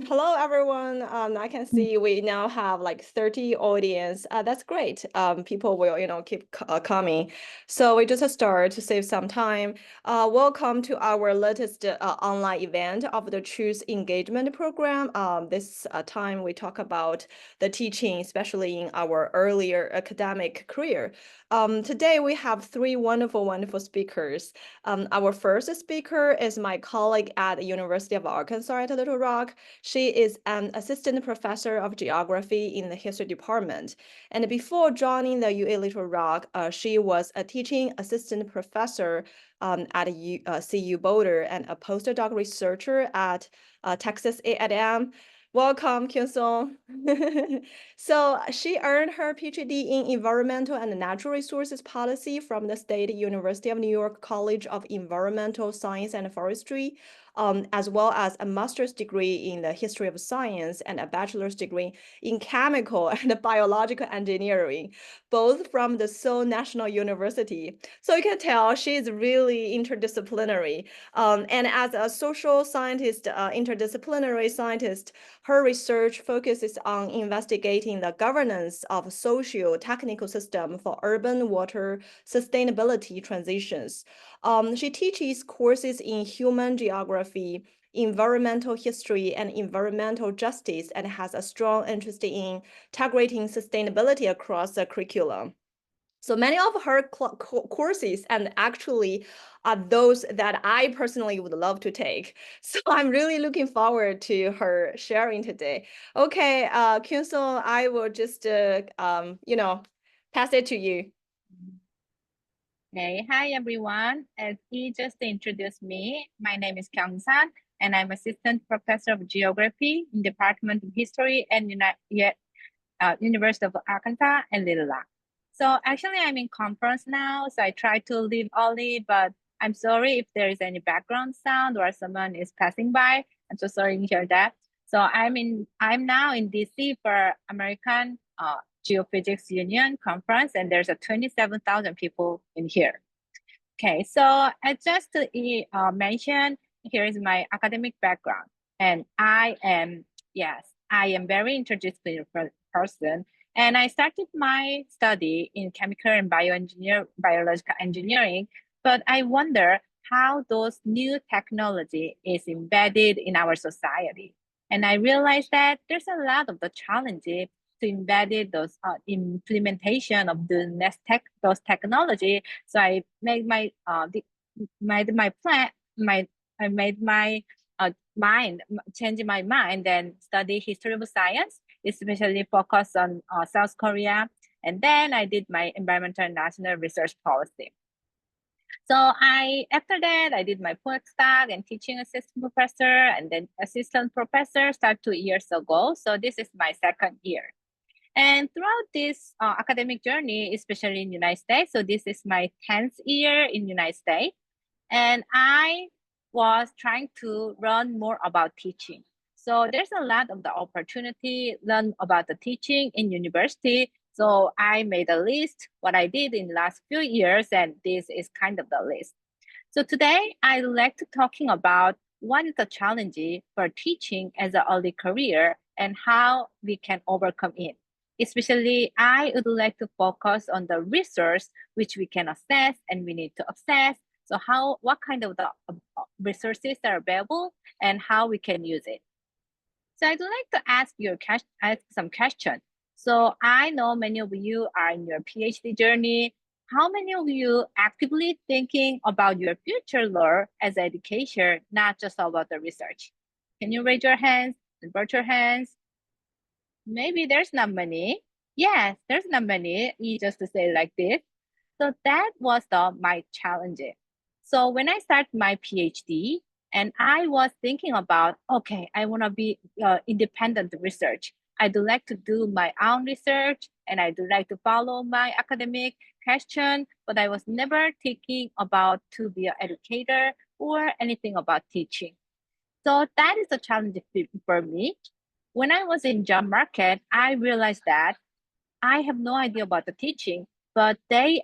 Hello, everyone. I can see we now have like 30 audience. That's great. People will, keep coming. So we just start to save some time. Welcome to our latest online event of the Choose Engagement program. This time we talk about the teaching, especially in our earlier academic career. Today we have three wonderful speakers. Our first speaker is my colleague at the University of Arkansas at Little Rock. She is an assistant professor of geography in the history department. And before joining the UA Little Rock, she was a teaching assistant professor at CU Boulder and a postdoc researcher at Texas A&M. Welcome, Kyung Song. So she earned her PhD in environmental and natural resources policy from the State University of New York College of Environmental Science and Forestry, as well as a master's degree in the history of science and a bachelor's degree in chemical and biological engineering, both from the Seoul National University. So you can tell she is really interdisciplinary. And as a social scientist, interdisciplinary scientist, her research focuses on investigating the governance of socio-technical system for urban water sustainability transitions. She teaches courses in human geography, environmental history, and environmental justice, and has a strong interest in integrating sustainability across the curriculum. So many of her courses and actually are those that I personally would love to take. So I'm really looking forward to her sharing today. Okay, Kyun Song, I will just pass it to you. Okay, hi everyone. As he just introduced me, my name is Kyung San, and I'm assistant professor of geography in Department of History and University of Arkansas and Little Rock. So actually, I'm in conference now, so I try to leave early, but I'm sorry if there is any background sound or someone is passing by. I'm so sorry to hear that. So I'm now in DC for American Geophysics Union conference, and there's a 27,000 people in here. Okay, so I just mentioned, here is my academic background. And I am very interdisciplinary person. And I started my study in chemical and biological engineering, but I wonder how those new technology is embedded in our society. And I realized that there's a lot of the challenges to embed those implementation of those technology. So I made my mind, changing my mind and study history of science, especially focus on South Korea. And then I did my environmental and national research policy. So after that, I did my postdoc and teaching assistant professor, and then assistant professor started 2 years ago. So this is my second year. And throughout this academic journey, especially in the United States, so this is my 10th year in the United States, and I was trying to learn more about teaching. So there's a lot of the opportunity learn about the teaching in university. So I made a list what I did in the last few years, and this is kind of the list. So today I like to talking about what is the challenge for teaching as an early career and how we can overcome it. Especially, I would like to focus on the resource which we can assess and we need to access. So what kind of the resources are available and how we can use it. So I'd like to ask some questions. So I know many of you are in your PhD journey. How many of you actively thinking about your future lore as education, not just about the research? Can you raise your hands and put your hands? Maybe there's not many. Yes, there's not many. You just to say like this. So that was my challenge. So when I started my PhD, and I was thinking about, okay, I want to be independent research. I do like to do my own research, and I do like to follow my academic question, but I was never thinking about to be an educator or anything about teaching. So that is a challenge for me. When I was in job market, I realized that I have no idea about the teaching, but the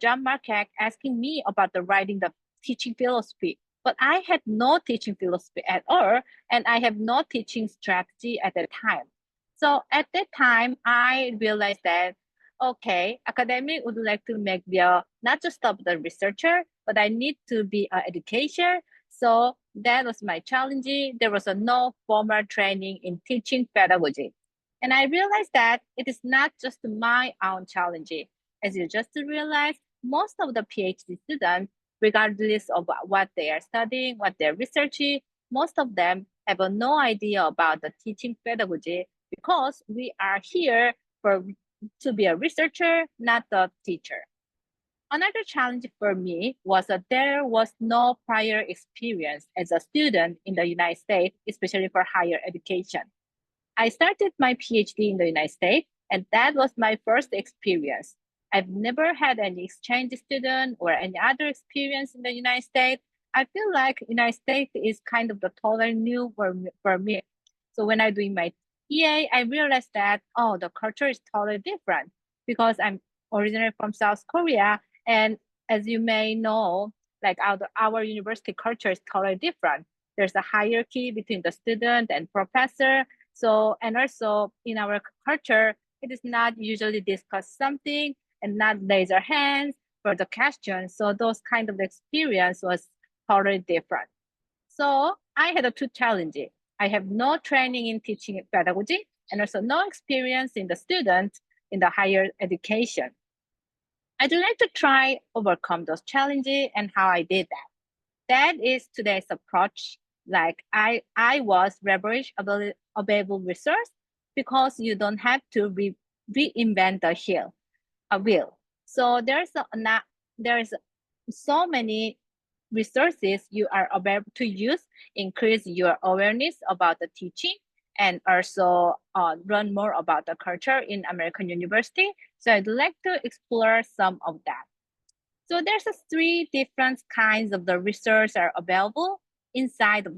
job market asking me about the writing the teaching philosophy. but I had no teaching philosophy at all, and I have no teaching strategy at that time. So at that time, I realized that, okay, academic would like to make me not just of the researcher, but I need to be an educator. So that was my challenge. There was no formal training in teaching pedagogy. And I realized that it is not just my own challenge. As you just realized, most of the PhD students, regardless of what they are studying, what they're researching, most of them have no idea about the teaching pedagogy because we are here to be a researcher, not a teacher. Another challenge for me was that there was no prior experience as a student in the United States, especially for higher education. I started my PhD in the United States, and that was my first experience. I've never had any exchange student or any other experience in the United States. I feel like United States is kind of the totally new for me. So when I'm doing my EA, I realized that, oh, the culture is totally different because I'm originally from South Korea. And as you may know, like our university culture is totally different. There's a hierarchy between the student and professor. So, and also in our culture, it is not usually discuss something and not raise our hands for the question. So those kind of experience was totally different. So I had two challenges. I have no training in teaching pedagogy and also no experience in the student in the higher education. I'd like to try overcome those challenges and how I did that. That is today's approach. Like I was leverage available resource because you don't have to reinvent the wheel. So there's so many resources you are able to use, increase your awareness about the teaching and also learn more about the culture in American university. So I'd like to explore some of that. So there's three different kinds of the research are available inside of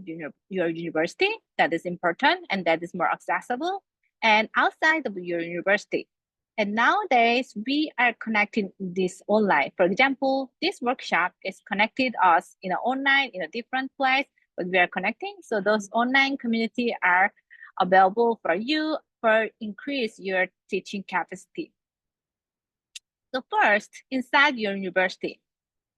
your university that is important and that is more accessible and outside of your university. And nowadays we are connecting this online. For example, this workshop is connected us in an online in a different place, but we are connecting. So those online community are available for you for increase your teaching capacity. So first, inside your university.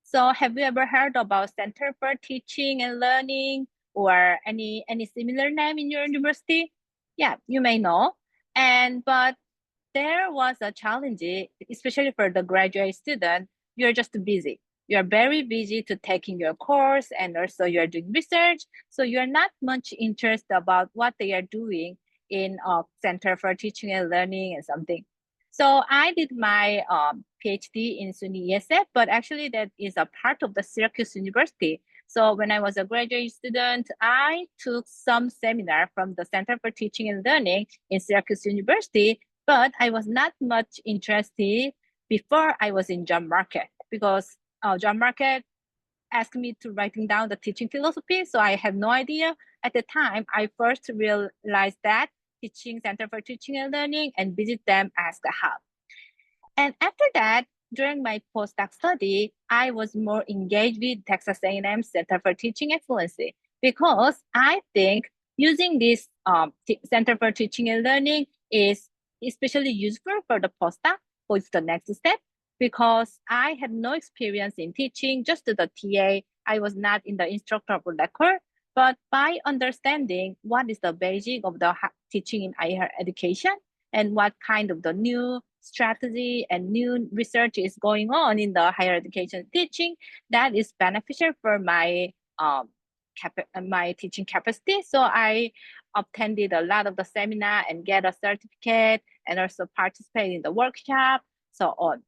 So have you ever heard about Center for Teaching and Learning or any similar name in your university? Yeah, you may know. But there was a challenge, especially for the graduate student. You're just busy. You're very busy to taking your course and also you're doing research. So you're not much interested about what they are doing in Center for Teaching and Learning and something. So I did my PhD in SUNY ESF, but actually that is a part of the Syracuse University. So when I was a graduate student, I took some seminar from the Center for Teaching and Learning in Syracuse University, but I was not much interested before I was in job market because job market asked me to writing down the teaching philosophy. So I had no idea at the time. I first realized that teaching Center for Teaching and Learning and visit them as the hub. And after that, during my postdoc study, I was more engaged with Texas A&M Center for Teaching Excellency because I think using this Center for Teaching and Learning is especially useful for the postdoc, which is the next step, because I had no experience in teaching, just the TA. I was not in the instructor record, but by understanding what is the basic of the teaching in higher education and what kind of the new strategy and new research is going on in the higher education teaching, that is beneficial for my my teaching capacity. So I attended a lot of the seminar and get a certificate and also participate in the workshop, so on.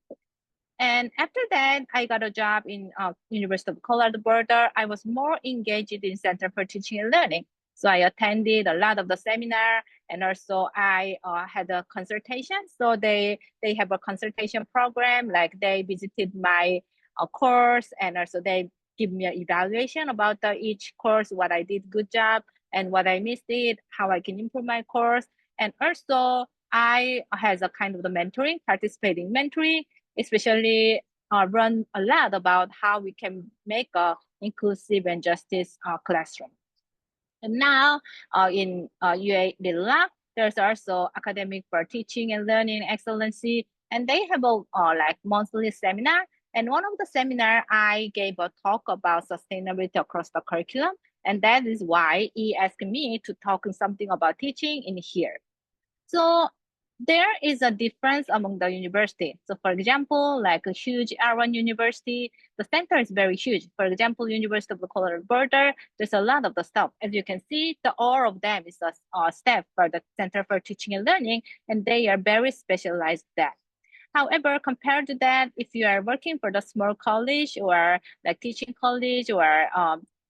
And after that, I got a job in University of Colorado Boulder. I was more engaged in Center for Teaching and Learning. So I attended a lot of the seminar and also I had a consultation. So they have a consultation program, like they visited my course and also they give me an evaluation about each course, what I did good job and what I missed it, how I can improve my course. And also I has a kind of the mentoring, participating mentoring, especially run a lot about how we can make a inclusive and justice classroom. And now in UA Lilla, there's also academic for teaching and learning excellency, and they have a like monthly seminar. And one of the seminar, I gave a talk about sustainability across the curriculum, and that is why he asked me to talk something about teaching in here. So there is a difference among the university. So for example, like a huge R1 university, the center is very huge. For example, University of the Colorado Boulder, there's a lot of the stuff. As you can see, the all of them is a staff for the Center for Teaching and Learning, and they are very specialized that. However, compared to that, if you are working for the small college or like teaching college or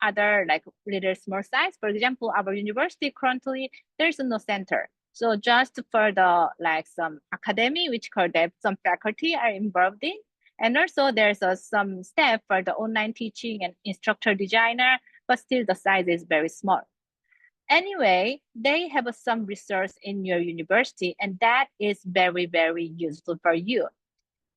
other like little small size, for example, our university currently, there's no center. So just for the like some academy, which called that some faculty are involved in. And also there's some staff for the online teaching and instructor designer, but still the size is very small. Anyway, they have some resource in your university, and that is very, very useful for you.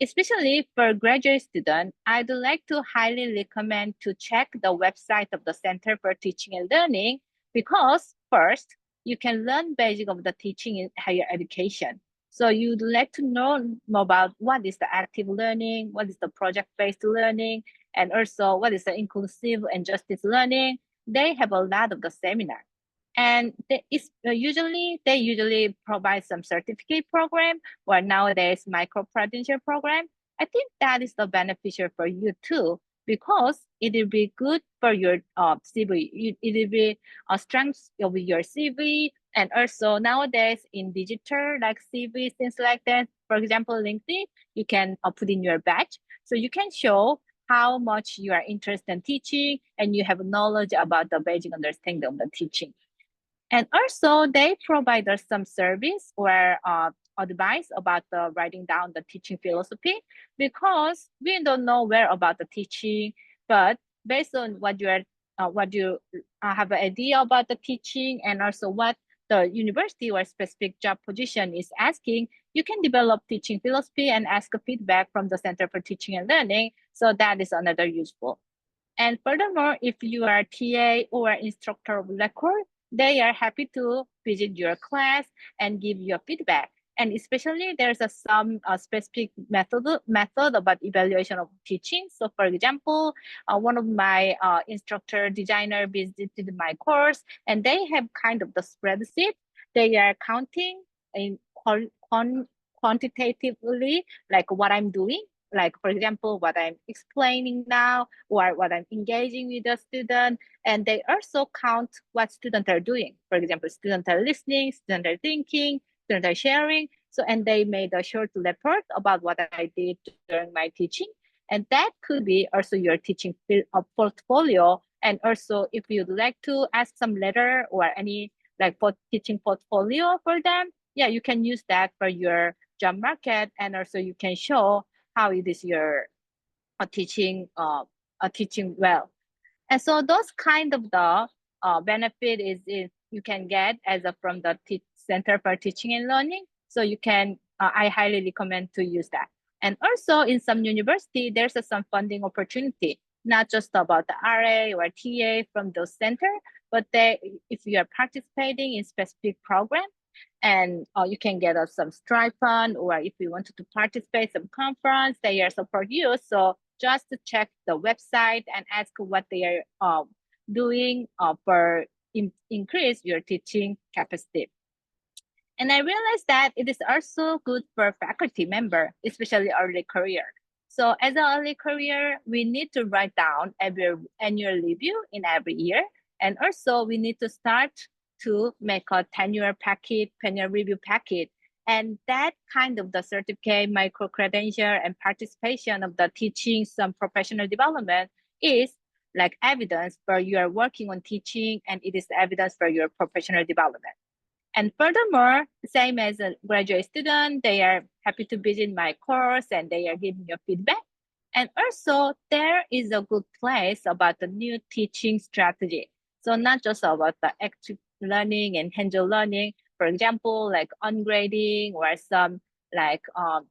Especially for graduate students, I'd like to highly recommend to check the website of the Center for Teaching and Learning because first, you can learn basic of the teaching in higher education. So you'd like to know more about what is the active learning, what is the project-based learning, and also what is the inclusive and justice learning. They have a lot of the seminar. And they usually provide some certificate program or nowadays micro credential program. I think that is the beneficial for you too because it will be good for your CV. It will be a strength of your CV, and also nowadays in digital like CV things like that. For example, LinkedIn, you can put in your badge, so you can show how much you are interested in teaching and you have knowledge about the basic understanding of the teaching. And also they provide us some service or advice about the writing down the teaching philosophy because we don't know where about the teaching, but based on what you have an idea about the teaching and also what the university or specific job position is asking, you can develop teaching philosophy and ask feedback from the Center for Teaching and Learning. So that is another useful. And furthermore, if you are TA or instructor of record, they are happy to visit your class and give you feedback. And especially there's some specific method about evaluation of teaching. So for example, one of my instructor designer visited my course and they have kind of the spreadsheet. They are counting in quantitatively like what I'm doing, like for example what I'm explaining now or what I'm engaging with the student, and they also count what students are doing. For example, students are listening, students are thinking, students are sharing. So and they made a short report about what I did during my teaching, and that could be also your teaching portfolio. And also if you'd like to ask some letter or any like for teaching portfolio for them, yeah, you can use that for your job market, and also you can show how it is your teaching well. And so those kind of the benefit is you can get as a from the Center for Teaching and Learning. So you can I highly recommend to use that. And also in some university, there's some funding opportunity, not just about the RA or TA from those center, but if you are participating in specific program, and you can get some stipend, or if you wanted to participate some conference, they are support you. So just to check the website and ask what they are doing for increase your teaching capacity. And I realized that it is also good for faculty member, especially early career. So as an early career, we need to write down every annual review in every year. And also we need to start to make a tenure packet, tenure review packet. And that kind of the certificate, micro credential, and participation of the teaching, some professional development is like evidence for you are working on teaching, and it is evidence for your professional development. And furthermore, same as a graduate student, they are happy to visit my course and they are giving you feedback. And also there is a good place about the new teaching strategy. So not just about the active learning and hands-on learning, for example, like ungrading or some like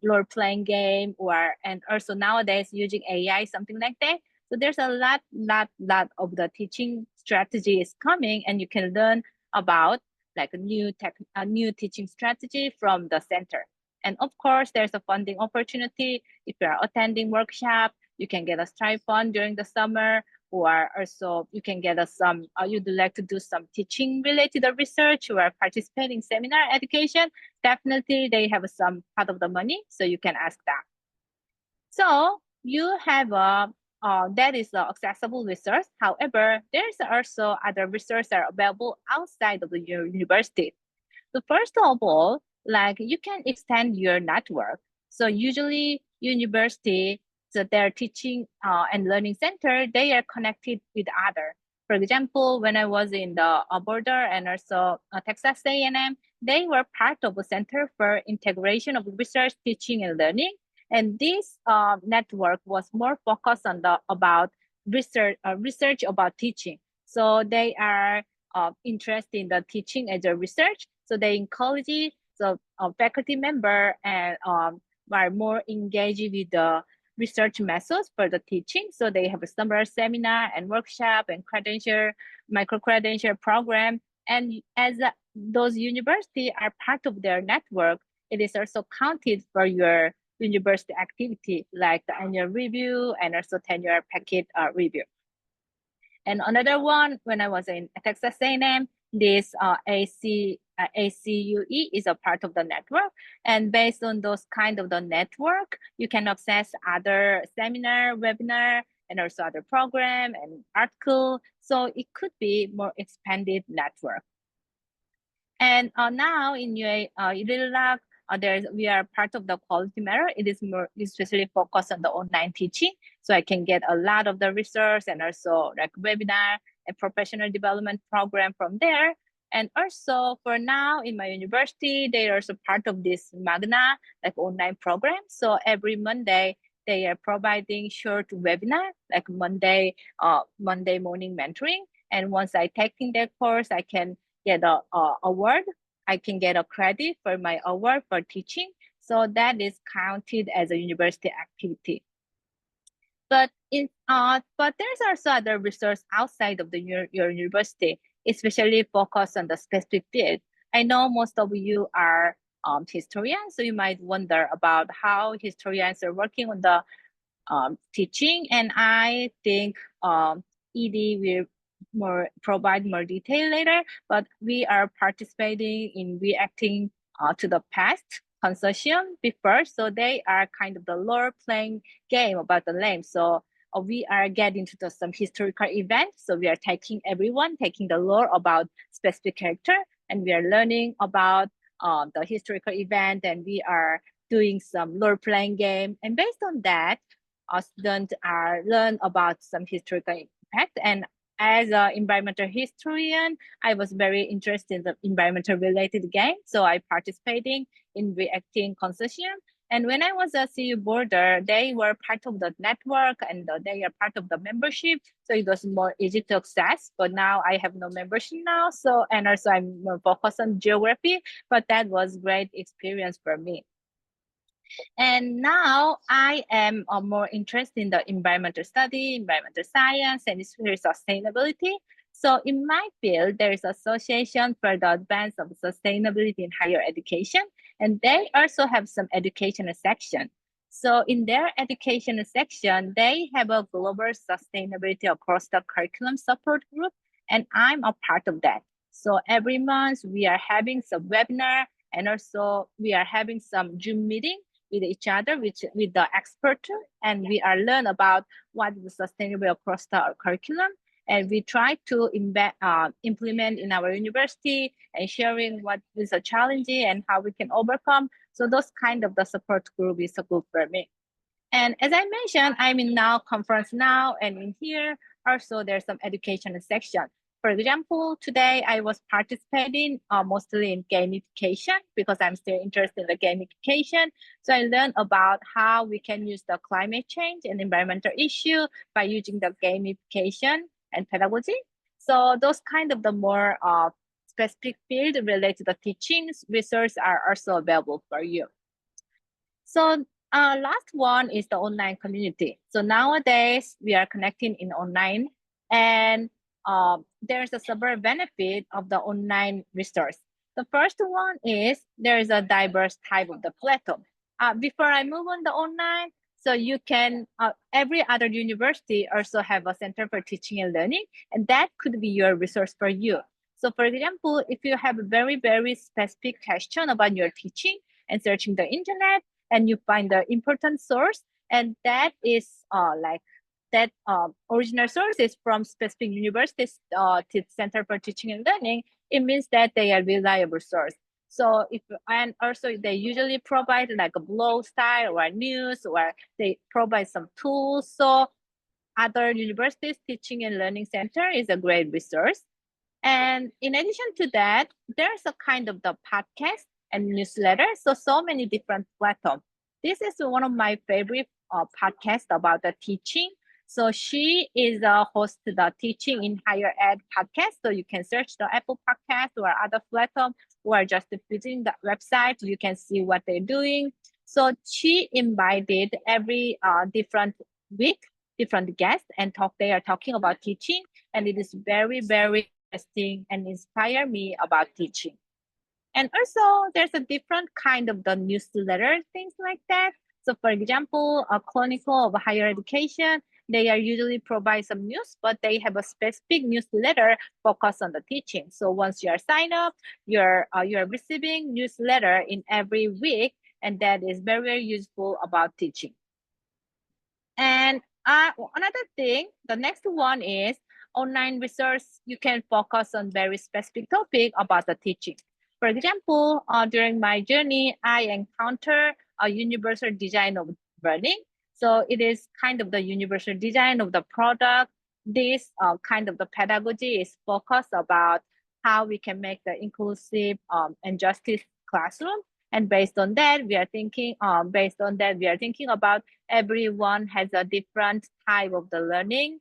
role-playing game, and also nowadays using AI, something like that. So there's a lot of the teaching strategies coming, and you can learn about like a new teaching strategy from the center. And of course, there's a funding opportunity. If you are attending workshop, you can get a stipend during the summer, or also you can get some, you'd like to do some teaching related research or participating seminar education, definitely they have some part of the money, so you can ask that. So you have that is accessible resource. However, there's also other resources that are available outside of the university. So first of all, like you can extend your network. So usually university, so their teaching and learning center, they are connected with other. For example, when I was in the border and also Texas A&M, they were part of a center for integration of research, teaching, and learning. And this network was more focused on the about research about teaching. So they are interested in the teaching as a research. So they encourage the faculty member and are more engaged with the research methods for the teaching. So they have a summer seminar and workshop and micro-credential program. And as those universities are part of their network, it is also counted for your university activity, like the annual review and also tenure packet review. And another one, when I was in Texas A&M, this ACUE is a part of the network. And based on those kind of the network, you can access other seminar, webinar, and also other program and article. So it could be more expanded network. And now in UAE, we are part of the quality matter. It is more especially focused on the online teaching. So I can get a lot of the research and also like webinar and professional development program from there. And also for now in my university, they are also part of this Magna, like online program. So every Monday, they are providing short webinar, like Monday morning mentoring. And once I take in their course, I can get a award. I can get a credit for my award for teaching. So that is counted as a university activity. But there's also other resource outside of your university, especially focused on the specific field. I know most of you are historians, so you might wonder about how historians are working on the teaching, and I think ED will provide more detail later, but we are participating in reacting to the past consortium before, so they are kind of the role-playing game about the name. So we are getting to some historical events, so we are taking the lore about specific character, and we are learning about the historical event, and we are doing some role-playing game, and based on that, students are learn about some historical impact. And as an environmental historian, I was very interested in the environmental related game. So I participating in reacting consortium. And when I was a CU boarder, they were part of the network and they are part of the membership. So it was more easy to access, but now I have no membership now. So, and also I'm more focused on geography, but that was great experience for me. And now I am more interested in the environmental study, environmental science, and sustainability. So in my field, there is Association for the Advance of Sustainability in Higher Education, and they also have some educational section. So in their educational section, they have a global sustainability across the curriculum support group, and I'm a part of that. So every month we are having some webinar, and also we are having some Zoom meeting with each other, with the expert, and we are learn about what is sustainable across the curriculum. And we try to implement in our university and sharing what is a challenge and how we can overcome. So those kind of the support group is a good for me. And as I mentioned, I'm in now conference now, and in here also there's some education section. For example, today I was participating mostly in gamification because I'm still interested in the gamification. So I learned about how we can use the climate change and environmental issue by using the gamification and pedagogy. So those kind of the more specific field related to the teachings resources are also available for you. So Last one is the online community. So nowadays we are connecting in online, and there's a several benefit of the online resource. The first one is there is a diverse type of the platform. Before I move on the online, so you can every other university also have a center for teaching and learning, and that could be your resource for you. So for example, if you have a very specific question about your teaching and searching the internet, and you find the important source, and that is like that original source is from specific universities center for teaching and learning, it means that they are reliable source. So if, and also they usually provide like a blog style or news, or they provide some tools. So other universities teaching and learning center is a great resource. And in addition to that, there's a kind of the podcast and newsletter. So many different platforms. This is one of my favorite podcasts about the teaching. So she is a host the teaching in higher ed podcast. So you can search the Apple podcast or other platform, or just visiting the website. You can see what they're doing. So she invited every different week, different guests, and they are talking about teaching. And it is very interesting and inspire me about teaching. And also there's a different kind of the newsletter, things like that. So for example, a Chronicle of Higher Education, they are usually provide some news, but they have a specific newsletter focused on the teaching. So once you are signed up, you're receiving newsletter in every week, and that is very useful about teaching. And another thing, the next one is online resource. You can focus on very specific topic about the teaching. For example, during my journey, I encountered a universal design of learning. So it is kind of the universal design of the product. This kind of the pedagogy is focused about how we can make the inclusive and justice classroom. And based on that, we are thinking about everyone has a different type of the learning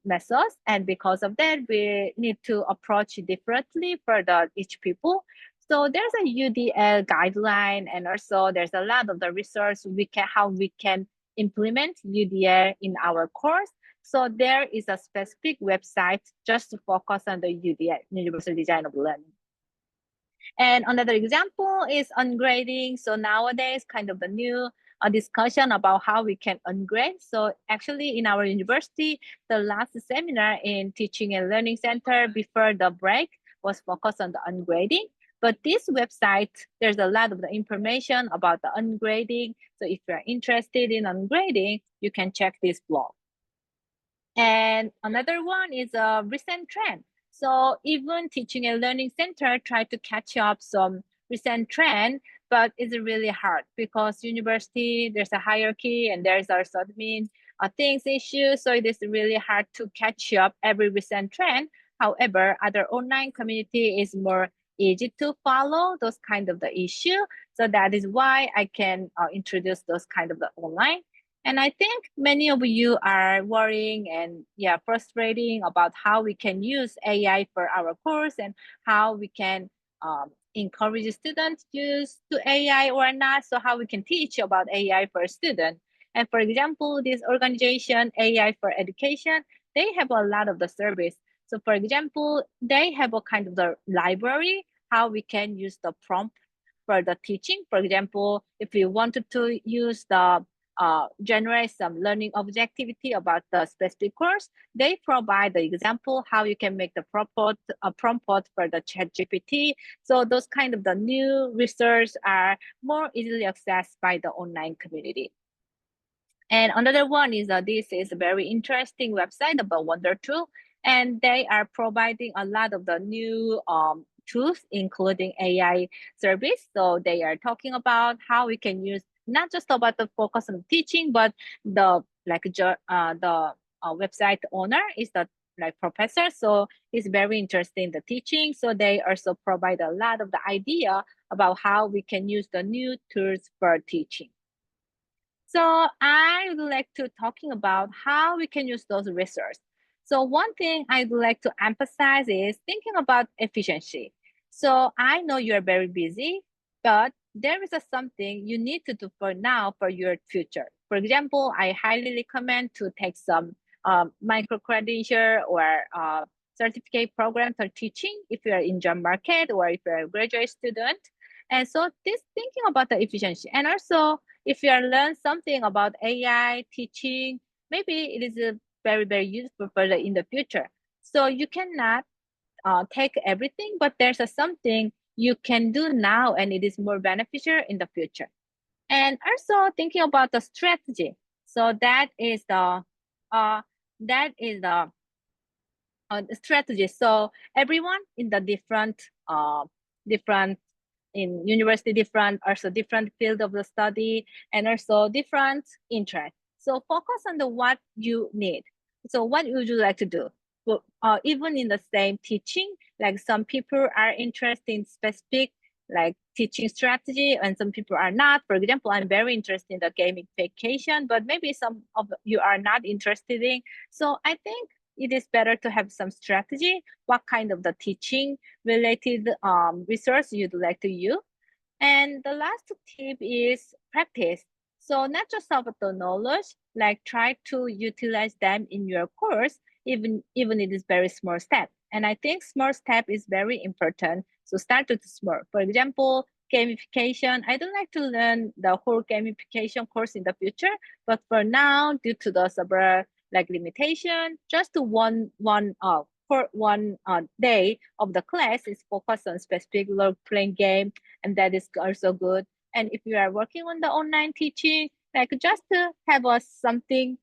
methods, and because of that we need to approach differently for each people. So there's a UDL guideline, and also there's a lot of the resource how we can implement UDL in our course. So there is a specific website just to focus on the UDL, Universal Design of Learning. And another example is ungrading. So nowadays, kind of the new discussion about how we can ungrade. So actually in our university, the last seminar in Teaching and Learning Center before the break was focused on the ungrading. But this website, there's a lot of the information about the ungrading. So if you're interested in ungrading, you can check this blog. And another one is a recent trend. So even Teaching and Learning Center try to catch up some recent trend, but it's really hard because university, there's a hierarchy and there's also admin things issues. So it is really hard to catch up every recent trend. However, other online community is more easy to follow those kind of the issue. So that is why I can introduce those kind of the online. And I think many of you are worrying and frustrating about how we can use AI for our course and how we can encourage students to use AI or not. So how we can teach about AI for students. And for example, this organization, AI for Education, they have a lot of the service. So for example, they have a kind of the library, how we can use the prompt for the teaching. For example, if we wanted to use the generate some learning objectivity about the specific course, they provide the example how you can make the prompt for the ChatGPT. So those kind of the new research are more easily accessed by the online community. And another one is this is a very interesting website about WonderTool, and they are providing a lot of the new tools, including AI service. So they are talking about how we can use not just about the focus on teaching, but the website owner is the professor. So it's very interesting the teaching. So they also provide a lot of the idea about how we can use the new tools for teaching. So I would like to talking about how we can use those resources. So one thing I'd like to emphasize is thinking about efficiency. So I know you're very busy, but there is something you need to do for now for your future. For example, I highly recommend to take some micro credential or certificate program for teaching if you're in job market or if you're a graduate student. And so this thinking about the efficiency, and also if you are learn something about AI teaching, maybe it is very, very useful for in the future. So you cannot take everything, but there's something you can do now and it is more beneficial in the future. And also thinking about the strategy. So that is the uh, that is the strategy. So everyone in the different in university, different also different field of the study, and also different interest. So focus on the what you need. So what would you like to do? Well, even in the same teaching, like some people are interested in specific like teaching strategy and some people are not. For example, I'm very interested in the gamification, but maybe some of you are not interested in. So I think it is better to have some strategy, what kind of the teaching related resource you'd like to use. And the last tip is practice. So not just about the knowledge, like try to utilize them in your course, even it is very small step. And I think small step is very important. So start with small. For example, gamification. I don't like to learn the whole gamification course in the future, but for now, due to the several like limitation, just for one day of the class is focused on specific role playing game, and that is also good. And if you are working on the online teaching, like just to have a something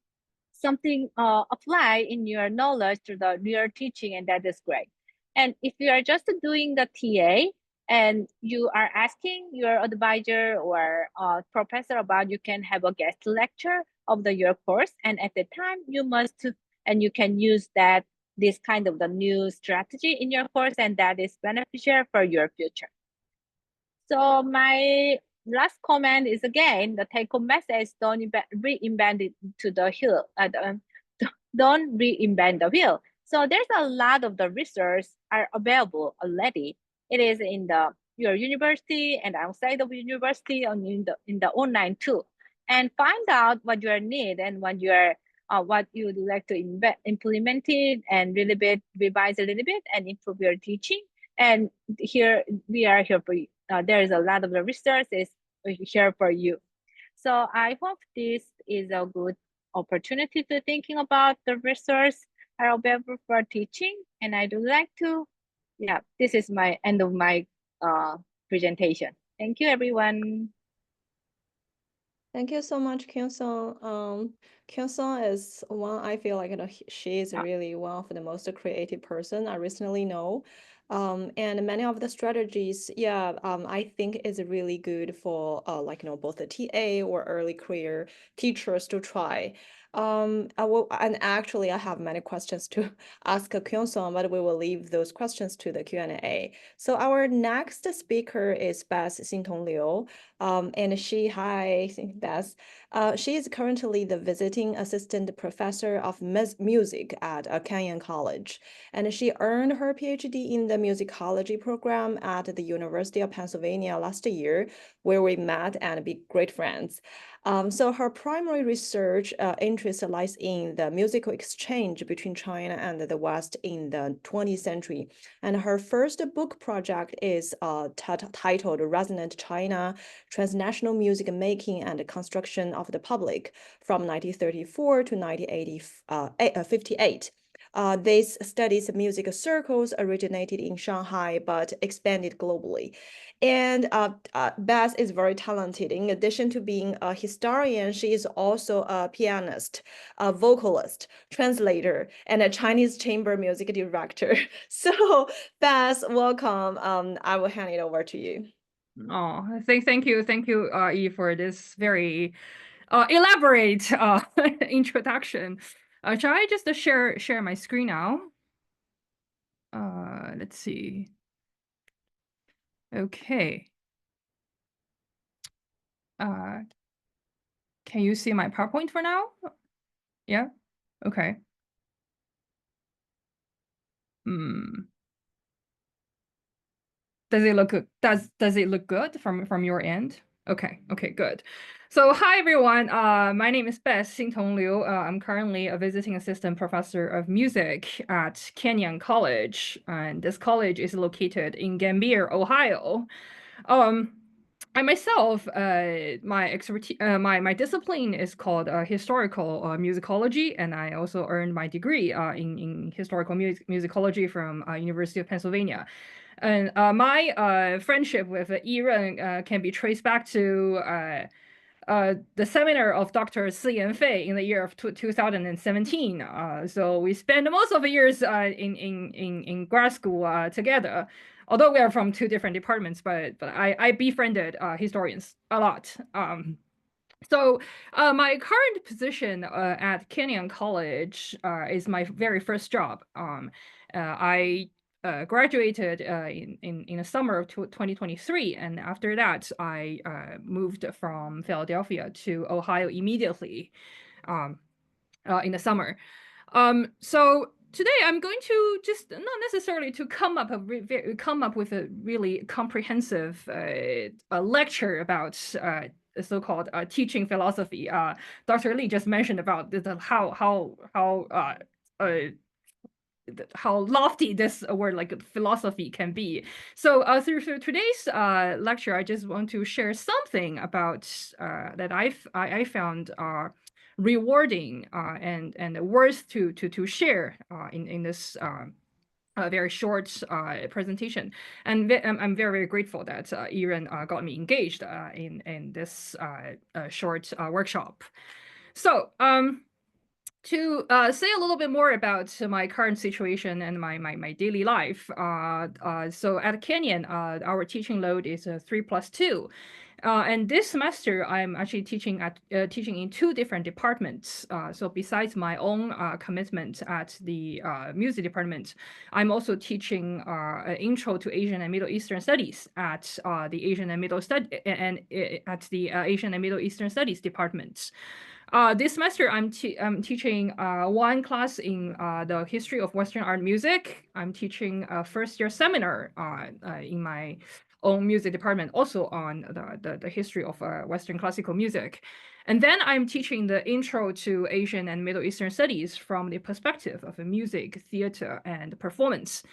apply in your knowledge to the real teaching, and that is great. And if you are just doing the TA and you are asking your advisor or professor about, you can have a guest lecture of your course, and at the time you must, and you can use that this kind of the new strategy in your course, and that is beneficial for your future. So my last comment is again the take-home message: don't reinvent it to the wheel. Don't reinvent the wheel. So there's a lot of the research are available already. It is in your university and outside of university and in the online too. And find out what your need and what you would like to implement it and really bit revise a little bit and improve your teaching. And here we are here for you. There is a lot of the resources here for you. So I hope this is a good opportunity to thinking about the resource are available for teaching. And I do like to, yeah, this is my end of my presentation. Thank you, everyone. Thank you so much, Kyung-sung. Kyung-sung is one I feel like she is really one of the most creative person I recently know. And many of the strategies, yeah, I think is really good for like both the TA or early career teachers to try. And actually I have many questions to ask Kyung-sung, but we will leave those questions to the Q&A. So our next speaker is Beth Xintong Liu. And hi, Beth. She is currently the visiting assistant professor of music at Kenyon College, and she earned her PhD in the musicology program at the University of Pennsylvania last year, where we met and be great friends. So her primary research interest lies in the musical exchange between China and the West in the 20th century. And her first book project is titled Resonant China, Transnational Music Making and Construction of the Public from 1934 to 1958. This studies music circles originated in Shanghai but expanded globally. And Beth is very talented. In addition to being a historian, she is also a pianist, a vocalist, translator, and a Chinese chamber music director. So, Beth, welcome. I will hand it over to you. Oh, thank you, Yi, for this very elaborate introduction. Shall I just share my screen now? Let's see. Okay. Can you see my PowerPoint for now? Yeah. Okay. Does it look good? Does it look good from your end? Okay, good. So hi everyone. My name is Beth Xintong Liu. I'm currently a visiting assistant professor of music at Kenyon College, and this college is located in Gambier, Ohio. I myself, my expertise, my discipline is called historical musicology, and I also earned my degree in historical musicology from University of Pennsylvania. And my friendship with Yiren can be traced back to the seminar of Dr. Si Yanfei in the year of 2017. So we spent most of the years in grad school together. Although we are from two different departments, but I befriended historians a lot. So my current position at Kenyon College is my very first job. I graduated in the summer of 2023, and after that, I moved from Philadelphia to Ohio immediately in the summer. So today I'm going to just not necessarily to come up with a really comprehensive lecture about so-called teaching philosophy. Dr. Lee just mentioned about how lofty this word like philosophy can be. So through today's lecture, I just want to share something about that I found rewarding and worth to share in this very short presentation. And I'm very grateful that Yiren got me engaged in this short workshop. So to say a little bit more about my current situation and my daily life. So at Kenyon, our teaching load is 3+2. And this semester, I'm actually teaching in two different departments. So besides my own commitment at the music department, I'm also teaching an intro to Asian and Middle Eastern Studies at the Asian and Middle Eastern Studies department. This semester, I'm teaching one class in the history of Western art music. I'm teaching a first-year seminar in my own music department, also on the history of Western classical music. And then I'm teaching the intro to Asian and Middle Eastern studies from the perspective of music, theater, and performance.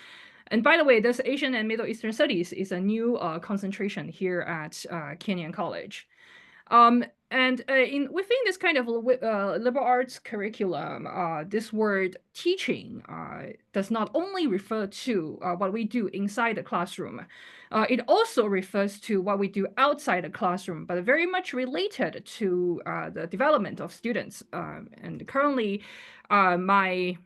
And by the way, this Asian and Middle Eastern studies is a new concentration here at Kenyon College. And within this kind of liberal arts curriculum, this word teaching does not only refer to what we do inside the classroom. It also refers to what we do outside the classroom, but very much related to the development of students. And currently, my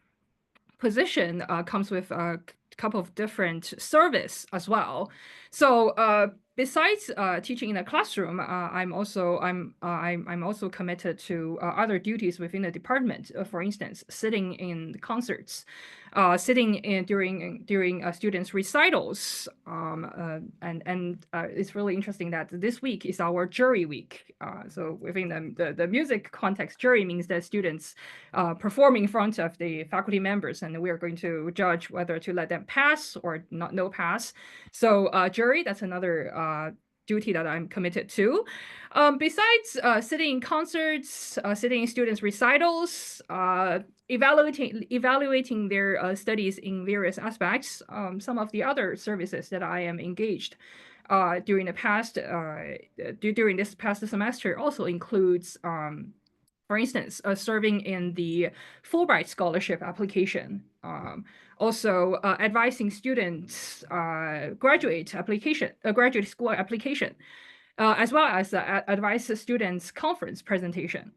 position comes with a couple of different service as well. So besides teaching in the classroom, I'm also committed to other duties within the department. For instance, sitting in concerts, sitting in during students' recitals, and it's really interesting that this week is our jury week. So within the music context, jury means that students perform in front of the faculty members, and we are going to judge whether to let them pass or not no pass. So jury, that's another duty that I'm committed to. Besides sitting in concerts, sitting in students' recitals, evaluating their studies in various aspects, some of the other services that I am engaged during the past during this past semester also includes for instance, serving in the Fulbright scholarship application, also advising students graduate school application, as well as advise students conference presentation.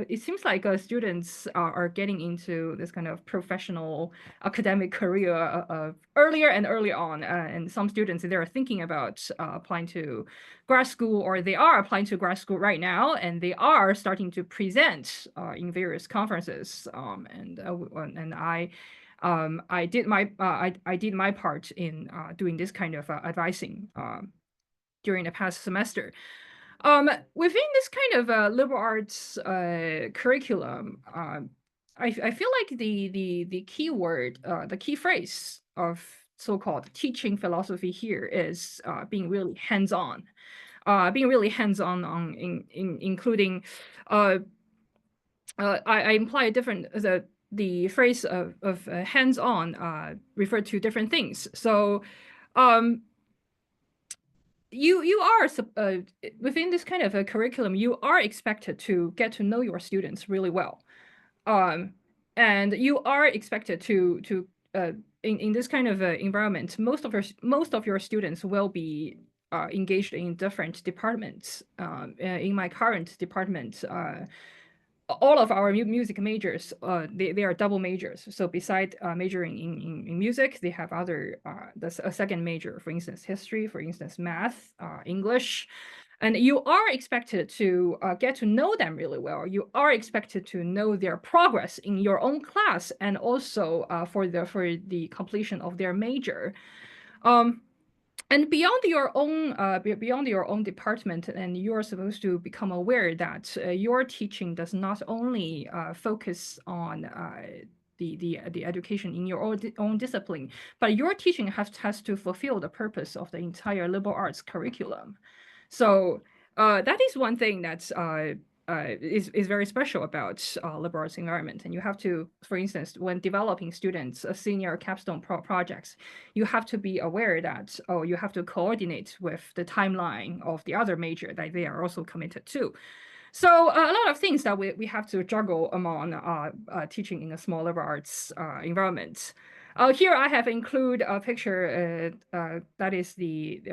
It seems like students are getting into this kind of professional academic career earlier and earlier on, and some students they are thinking about applying to grad school, or they are applying to grad school right now, and they are starting to present in various conferences. And I did my part in doing this kind of advising during the past semester. Within this kind of liberal arts curriculum, I feel like the key word, the key phrase of so-called teaching philosophy here is being really hands-on. Being really hands-on including I imply different the phrase of hands-on referred to different things. So you are within this kind of a curriculum, you are expected to get to know your students really well, and you are expected to in this kind of environment, most of your students will be engaged in different departments. In my current department, all of our music majors, they are double majors. So beside majoring in music, they have other a second major, for instance, history, for instance, math, English. And you are expected to get to know them really well. You are expected to know their progress in your own class, and also for the completion of their major. And beyond your own department, and you're supposed to become aware that your teaching does not only focus on the education in your own discipline, but your teaching has to fulfill the purpose of the entire liberal arts curriculum. So that is one thing that's is very special about liberal arts environment. And you have to, for instance, when developing students senior capstone projects, you have to be aware that you have to coordinate with the timeline of the other major that they are also committed to. So a lot of things that we have to juggle among teaching in a small liberal arts environment. Here I have include a picture that is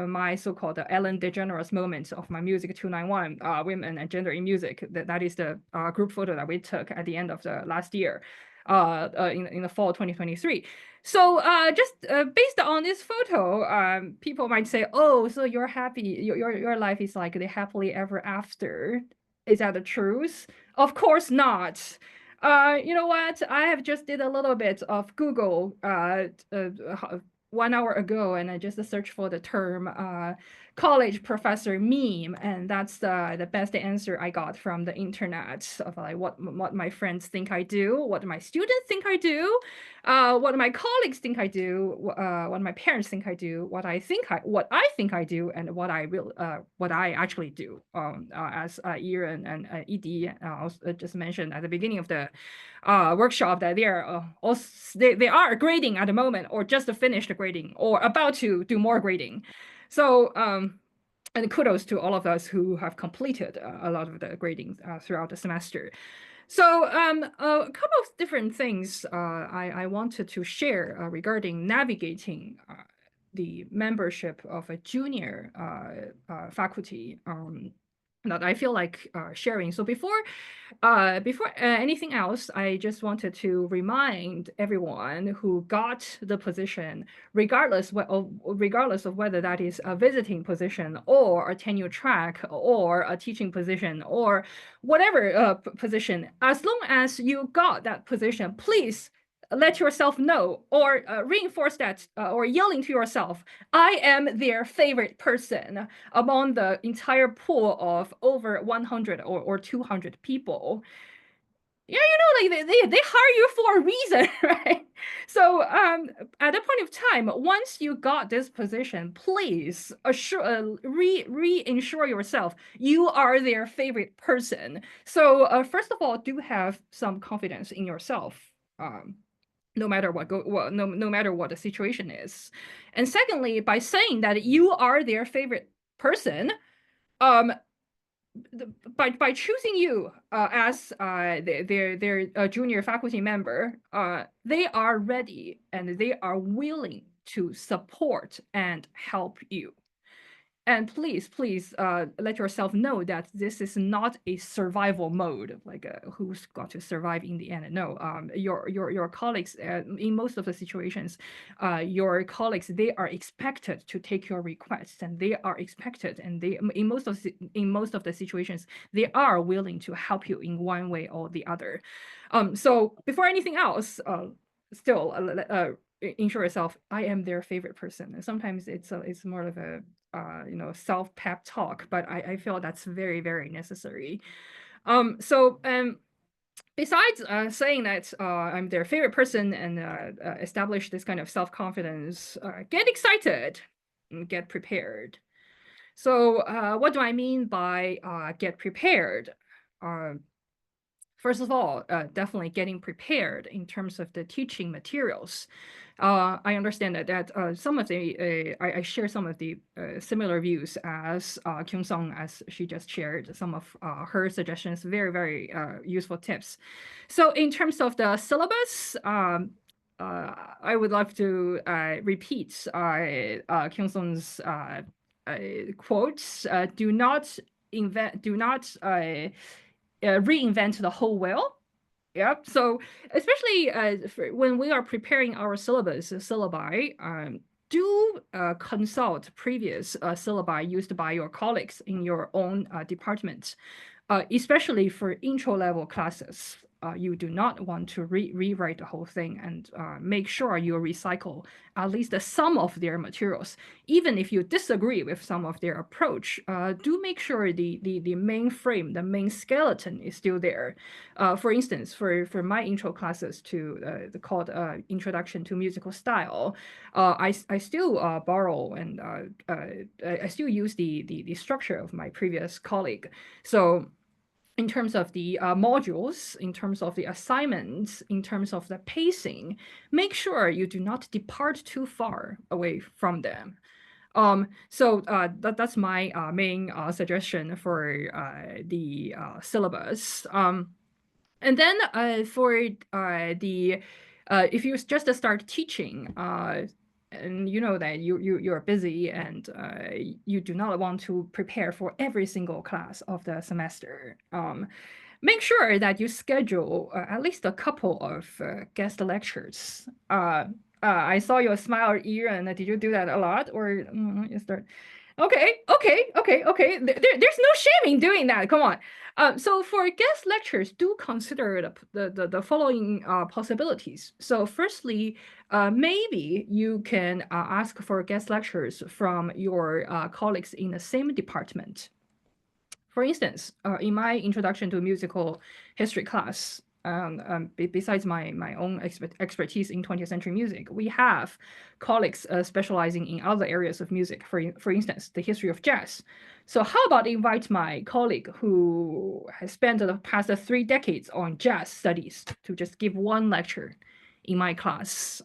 my so-called Ellen DeGeneres moment of my Music 291, Women and Gender in Music. That is the group photo that we took at the end of the last year, in the fall 2023. So just based on this photo, people might say, oh, so you're happy, your life is like the happily ever after. Is that the truth? Of course not. You know what? I have just did a little bit of Google 1 hour ago, and I just searched for the term college professor meme, and that's the best answer I got from the internet of like what my friends think I do, what my students think I do, what my colleagues think I do, what my parents think I do, what I think I do, and what I actually do. As Ear and ED just mentioned at the beginning of the workshop, that they are they are grading at the moment, or just finished grading, or about to do more grading. So and kudos to all of us who have completed a lot of the grading throughout the semester. So a couple of different things I wanted to share regarding navigating the membership of a junior faculty that I feel like sharing. So before anything else, I just wanted to remind everyone who got the position, regardless of whether that is a visiting position or a tenure track or a teaching position or whatever position, as long as you got that position, please let yourself know, or reinforce that, or yelling to yourself, I am their favorite person among the entire pool of over 100 or 200 people. Yeah, you know, like they hire you for a reason, right? So at that point of time, once you got this position, please reinsure yourself you are their favorite person. So first of all, do have some confidence in yourself. No matter no matter what the situation is. And secondly, by saying that you are their favorite person, by choosing you as their junior faculty member, they are ready and they are willing to support and help you. And please let yourself know that this is not a survival mode, like who's got to survive in the end. No, your colleagues, in most of the situations, your colleagues, they are expected to take your requests, and they are expected, and they in most of the situations, they are willing to help you in one way or the other. So before anything else, still ensure yourself, I am their favorite person. And sometimes it's more of a self pep talk, but I feel that's very, very necessary. So besides saying that I'm their favorite person and establish this kind of self-confidence, get excited and get prepared. So what do I mean by get prepared? First of all, definitely getting prepared in terms of the teaching materials. I understand that some of the I share some of the similar views as Kyung Sung, as she just shared some of her suggestions, very useful tips. So in terms of the syllabus, I would love to repeat Kyung Sung's quotes. Do not reinvent the whole wheel. Yep. So especially when we are preparing our syllabi, do consult previous syllabi used by your colleagues in your own department, especially for intro level classes. You do not want to rewrite the whole thing, and make sure you recycle at least some of their materials. Even if you disagree with some of their approach, do make sure the main frame, the main skeleton is still there. For instance, for my intro classes to called Introduction to Musical Style, I still borrow and I still use the structure of my previous colleague. So in terms of the modules, in terms of the assignments, in terms of the pacing, make sure you do not depart too far away from them. So that's my main suggestion for the syllabus. And then for the if you just start teaching, and you know that you're busy and you do not want to prepare for every single class of the semester, make sure that you schedule at least a couple of guest lectures. I saw your smile ear, and did you do that a lot, or is there? Okay. There's no shame in doing that. Come on. So for guest lectures, do consider the following possibilities. So firstly, maybe you can ask for guest lectures from your colleagues in the same department. For instance, in my introduction to musical history class, besides my own expertise in 20th century music, we have colleagues specializing in other areas of music, for instance, the history of jazz. So how about invite my colleague who has spent the past 3 decades on jazz studies to just give one lecture in my class?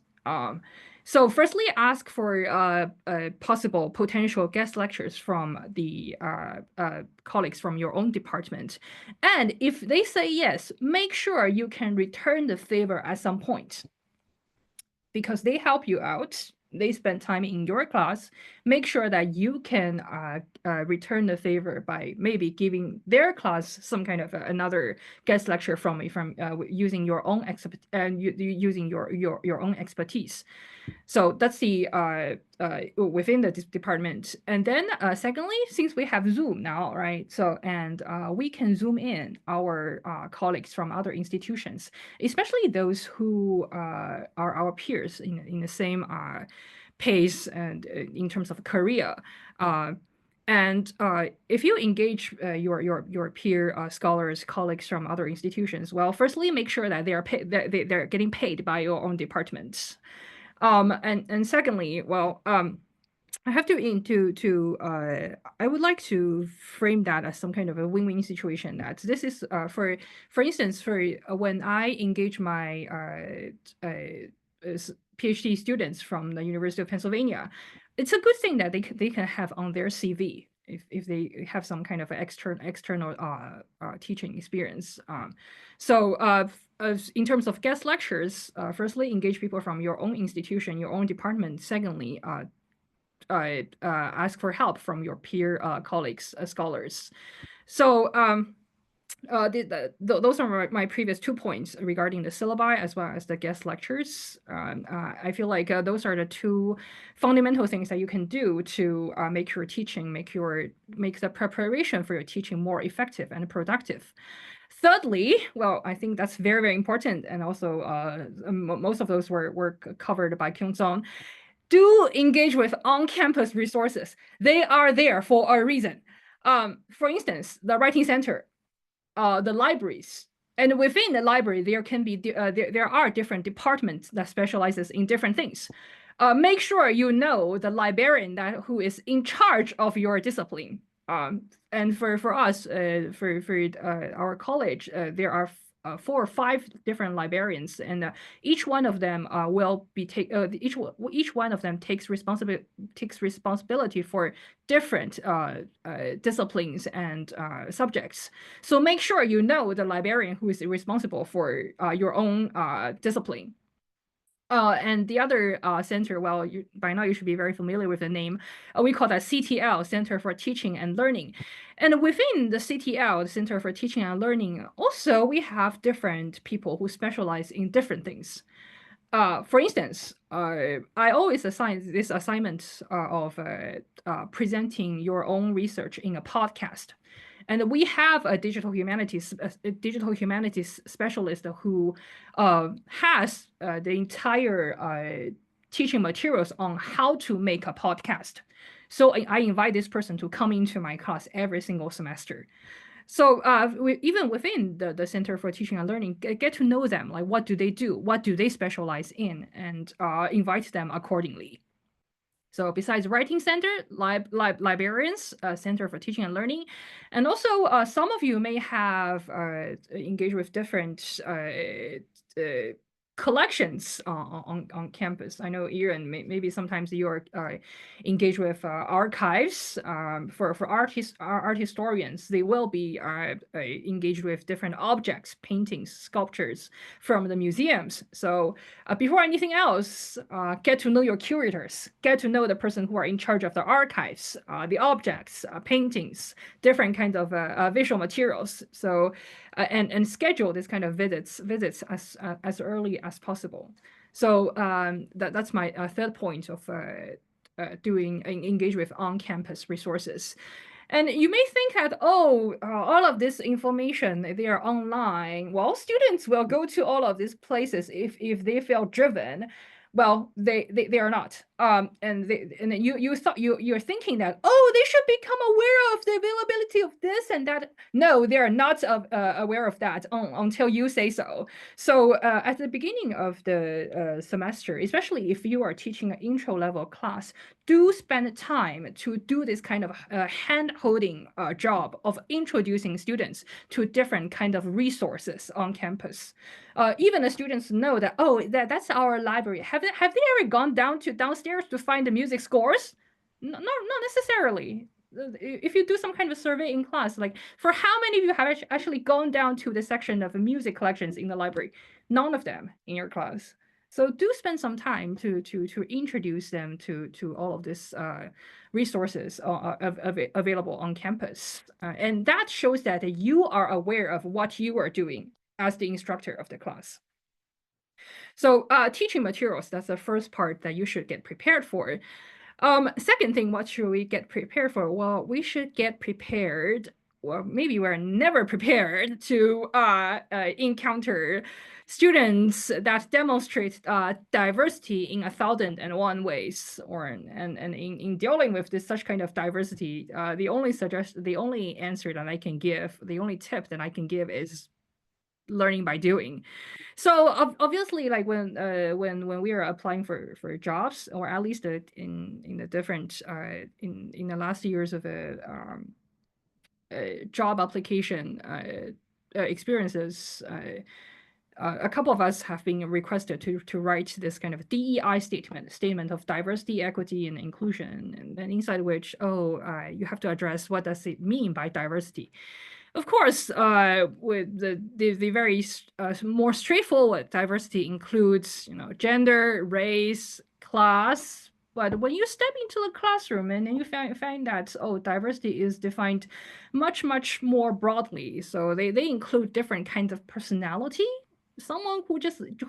So firstly, ask for possible potential guest lectures from the colleagues from your own department. And if they say yes, make sure you can return the favor at some point, because they help you out. They spend time in your class. Make sure that you can return the favor by maybe giving their class some kind of another guest lecture from using your own using your own expertise. So that's the within the department. And then secondly, since we have Zoom now, right? So and we can zoom in our colleagues from other institutions, especially those who are our peers in the same pace and in terms of career. And if you engage your peer scholars, colleagues from other institutions, well, firstly, make sure that they're getting paid by your own departments. And secondly, well, I have I would like to frame that as some kind of a win-win situation. That this is for instance, for when I engage my PhD students from the University of Pennsylvania, it's a good thing that they can have on their CV if they have some kind of external teaching experience. So in terms of guest lectures, firstly, engage people from your own institution, your own department. Secondly, ask for help from your peer colleagues, scholars. So those are my previous 2 points regarding the syllabi as well as the guest lectures. I feel like those are the 2 fundamental things that you can do to make your teaching, make the preparation for your teaching more effective and productive. Thirdly, well, I think that's very important, and also most of those were covered by Kyung Sung. Do engage with on-campus resources. They are there for a reason. For instance, the Writing Center, the libraries, And within the library, there can be there are different departments that specializes in different things. Make sure you know the librarian who is in charge of your discipline. And for us, for our college, there are 4 or 5 different librarians, and each one of them will be each one of them takes responsibility for different disciplines and subjects. So make sure you know the librarian who is responsible for your own discipline. And the other center, well, by now you should be very familiar with the name. We call that CTL, Center for Teaching and Learning. And within the CTL, the Center for Teaching and Learning, also we have different people who specialize in different things. For instance, I always assign this assignment of presenting your own research in a podcast. And we have a digital humanities specialist who has the entire teaching materials on how to make a podcast. So I invite this person to come into my class every single semester. So even within the Center for Teaching and Learning, get to know them, like what do they do, what do they specialize in, and invite them accordingly. So besides writing center, librarians, Center for Teaching and Learning, and also some of you may have engaged with different collections on campus. I know Ian, maybe sometimes you're engaged with archives. For art historians, they will be engaged with different objects, paintings, sculptures from the museums. So before anything else, get to know your curators, get to know the person who are in charge of the archives, the objects, paintings, different kinds of visual materials. So and schedule this kind of visits as early as possible. So that's my third point of engage with on-campus resources. And you may think that, oh, all of this information, they are online. Well, students will go to all of these places if they feel driven. Well, they are not. And you're thinking that, oh, they should become aware of the availability of this and that. No, they are not aware of that until you say so. So at the beginning of the semester, especially if you are teaching an intro level class, do spend time to do this kind of hand-holding job of introducing students to different kind of resources on campus. Even the students know that, oh, that's our library. Have they ever gone downstairs to find the music scores? No, not necessarily. If you do some kind of survey in class, like for how many of you have actually gone down to the section of music collections in the library? None of them in your class. So do spend some time to introduce them to all of these resources available on campus. And that shows that you are aware of what you are doing as the instructor of the class. So teaching materials, that's the first part that you should get prepared for. Second thing, what should we get prepared for? Well, we should get prepared, or maybe we're never prepared to encounter students that demonstrate diversity in 1,001 ways, and in dealing with such kind of diversity, the only answer that I can give, the only tip that I can give is learning by doing. So obviously, like when we are applying for jobs, or at least in the different in the last years of job application experiences, a couple of us have been requested to write this kind of DEI statement of diversity, equity, and inclusion, and then inside which, you have to address what does it mean by diversity. Of course, with the very more straightforward diversity includes, gender, race, class. But when you step into the classroom and then you find that, diversity is defined much, much more broadly. So they include different kinds of personality. Someone who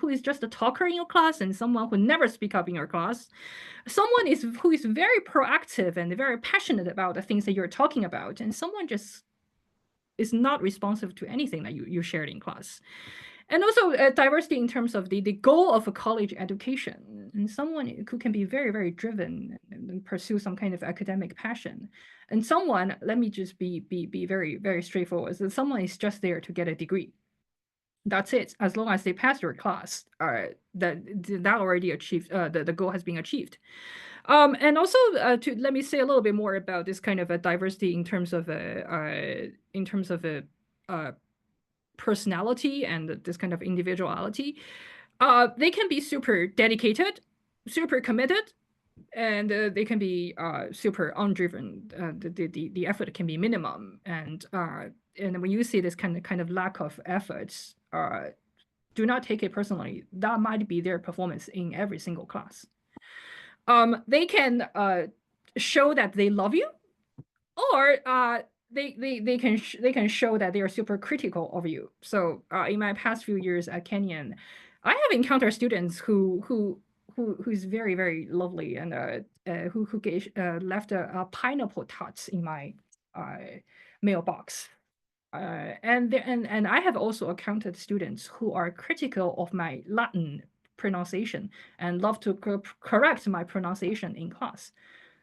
is just a talker in your class, and someone who never speak up in your class. Someone who is very proactive and very passionate about the things that you're talking about, and someone just is not responsive to anything that you shared in class. And also diversity in terms of the goal of a college education, and someone who can be very, very driven and pursue some kind of academic passion. And someone, let me just be very, very straightforward, so someone is just there to get a degree. That's it. As long as they pass your class, that already achieved. The goal has been achieved. And also to let me say a little bit more about this kind of a diversity in terms of a personality and this kind of individuality. They can be super dedicated, super committed, and they can be super undriven. The effort can be minimum, and when you see this kind of lack of efforts, do not take it personally. That might be their performance in every single class. They can show that they love you, or they can show that they are super critical of you. So in my past few years at Kenyon, I have encountered students who's very, very lovely, and who left a pineapple tots in my mailbox. And I have also encountered students who are critical of my Latin pronunciation and love to correct my pronunciation in class.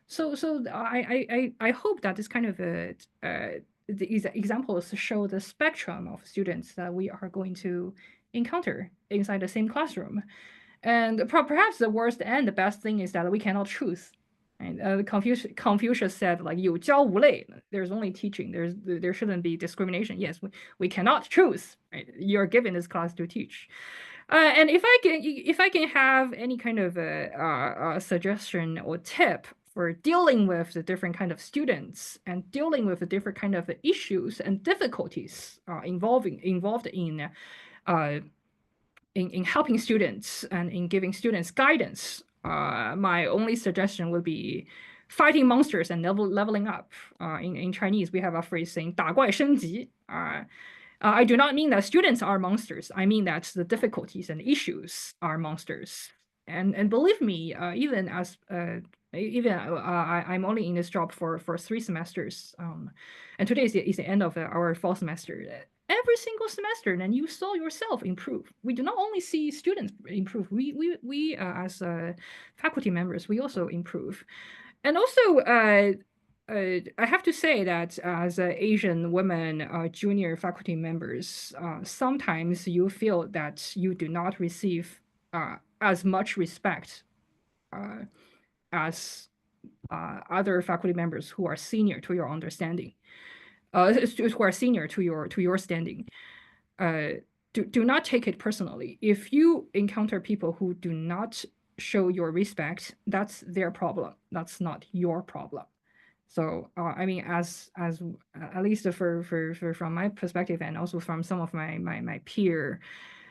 So I hope that this kind of the examples show the spectrum of students that we are going to encounter inside the same classroom. And perhaps the worst and the best thing is that we cannot choose. And Confucius said, like, 有教无类. There's only teaching. There shouldn't be discrimination. Yes, we cannot choose. Right? You're given this class to teach. And if I can have any kind of a suggestion or tip for dealing with the different kind of students and dealing with the different kind of issues and difficulties involved in helping students and in giving students guidance, my only suggestion would be fighting monsters and leveling up. In Chinese, we have a phrase saying 打怪升级. I do not mean that students are monsters. I mean that the difficulties and issues are monsters. And believe me, even as I'm only in this job for 3 semesters, and today is the end of our fall semester. Every single semester, and you saw yourself improve. We do not only see students improve. We as faculty members, we also improve. And also, I have to say that as Asian women junior faculty members, sometimes you feel that you do not receive as much respect as other faculty members who are senior to your understanding, who are senior to your standing. Do not take it personally. If you encounter people who do not show your respect, that's their problem. That's not your problem. So I mean, as at least for from my perspective, and also from some of my peer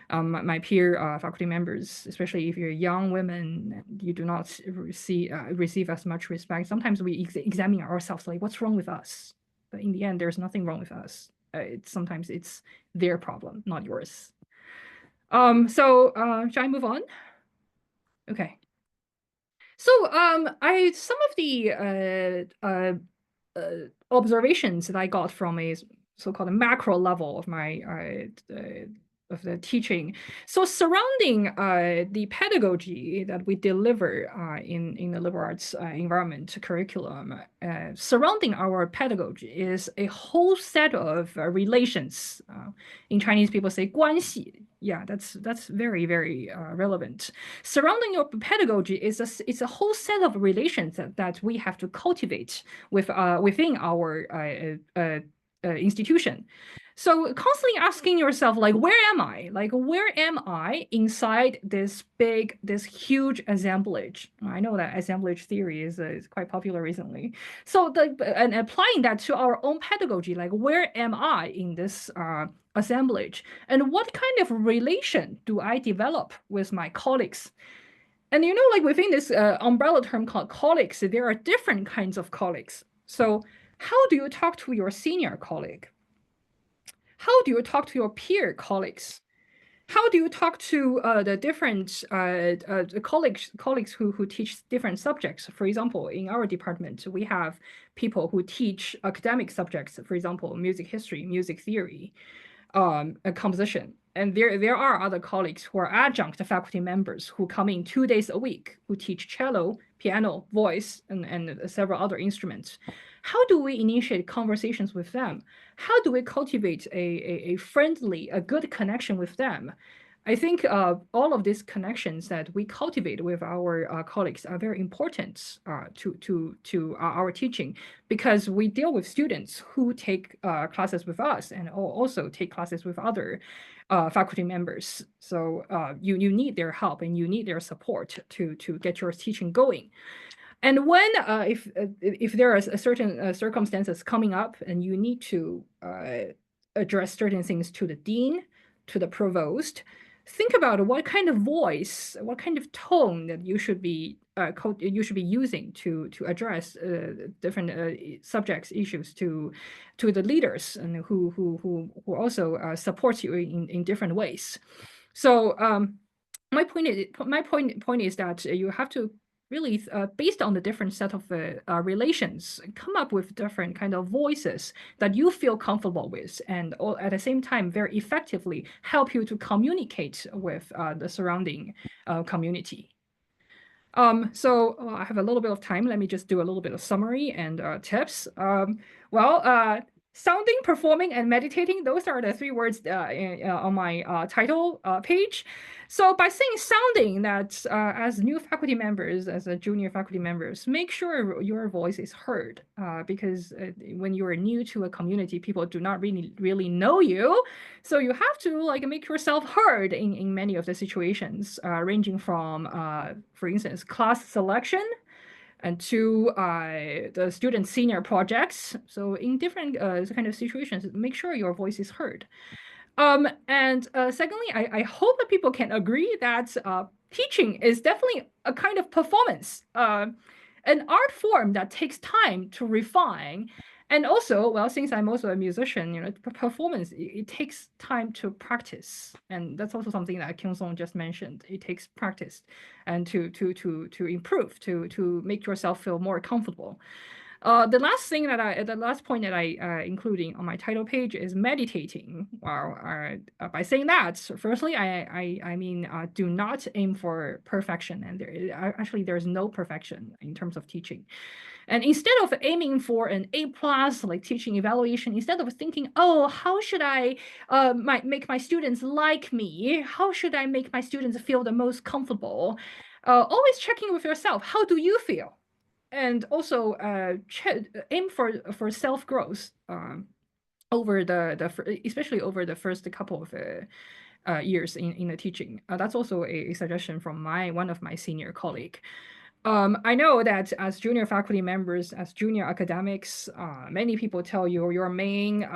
faculty members, especially if you're young women, you do not receive as much respect. Sometimes we examine ourselves, like, what's wrong with us? But in the end, there's nothing wrong with us. Sometimes it's their problem, not yours. So shall I move on? Okay. So some of the observations that I got from a so-called macro level of my of the teaching. So surrounding the pedagogy that we deliver in the liberal arts environment curriculum, surrounding our pedagogy is a whole set of relations. In Chinese, people say 关系. Yeah, that's very, very relevant. Surrounding your pedagogy is a whole set of relations that we have to cultivate within our institution. So constantly asking yourself, like, where am I? Like, where am I inside this huge assemblage? I know that assemblage theory is quite popular recently. So and applying that to our own pedagogy, like, where am I in this assemblage? And what kind of relation do I develop with my colleagues? And like within this umbrella term called colleagues, there are different kinds of colleagues. So how do you talk to your senior colleague? How do you talk to your peer colleagues? How do you talk to the different colleagues who teach different subjects? For example, in our department, we have people who teach academic subjects, for example, music history, music theory, composition. And there are other colleagues who are adjunct faculty members who come in 2 days a week, who teach cello, piano, voice, and several other instruments. How do we initiate conversations with them? How do we cultivate a friendly, a good connection with them? I think all of these connections that we cultivate with our colleagues are very important to our teaching, because we deal with students who take classes with us and also take classes with other faculty members. So you need their help and you need their support to get your teaching going. And when if there are a certain circumstances coming up and you need to address certain things to the dean, to the provost, think about what kind of voice, what kind of tone that you should be using to address different subjects, issues to the leaders and who also support you in different ways. So my point is that you have to really, based on the different set of relations, come up with different kind of voices that you feel comfortable with, and at the same time very effectively help you to communicate with the surrounding community. So I have a little bit of time. Let me just do a little bit of summary and tips. Sounding, performing, and meditating, those are the 3 words on my title page. So by saying sounding, that as new faculty members, as a junior faculty members, make sure your voice is heard, because when you are new to a community, people do not really know you. So you have to like make yourself heard in many of the situations, ranging from, for instance, class selection and to the student senior projects. So in different kind of situations, make sure your voice is heard. And secondly, I hope that people can agree that teaching is definitely a kind of performance, an art form that takes time to refine. And also, well, since I'm also a musician, you know, performance, it takes time to practice. And that's also something that Kyung Song just mentioned. It takes practice and to improve, to make yourself feel more comfortable. The last point that I including on my title page is meditating. Well, by saying that, firstly, I mean, do not aim for perfection, and there's no perfection in terms of teaching. And instead of aiming for an A+ like teaching evaluation, instead of thinking, oh, how should I make my students like me? How should I make my students feel the most comfortable? Always checking with yourself, how do you feel? And also aim for self growth over especially over the first couple of years in the teaching. That's also a suggestion from one of my senior colleague. I know that as junior faculty members, as junior academics, many people tell you your main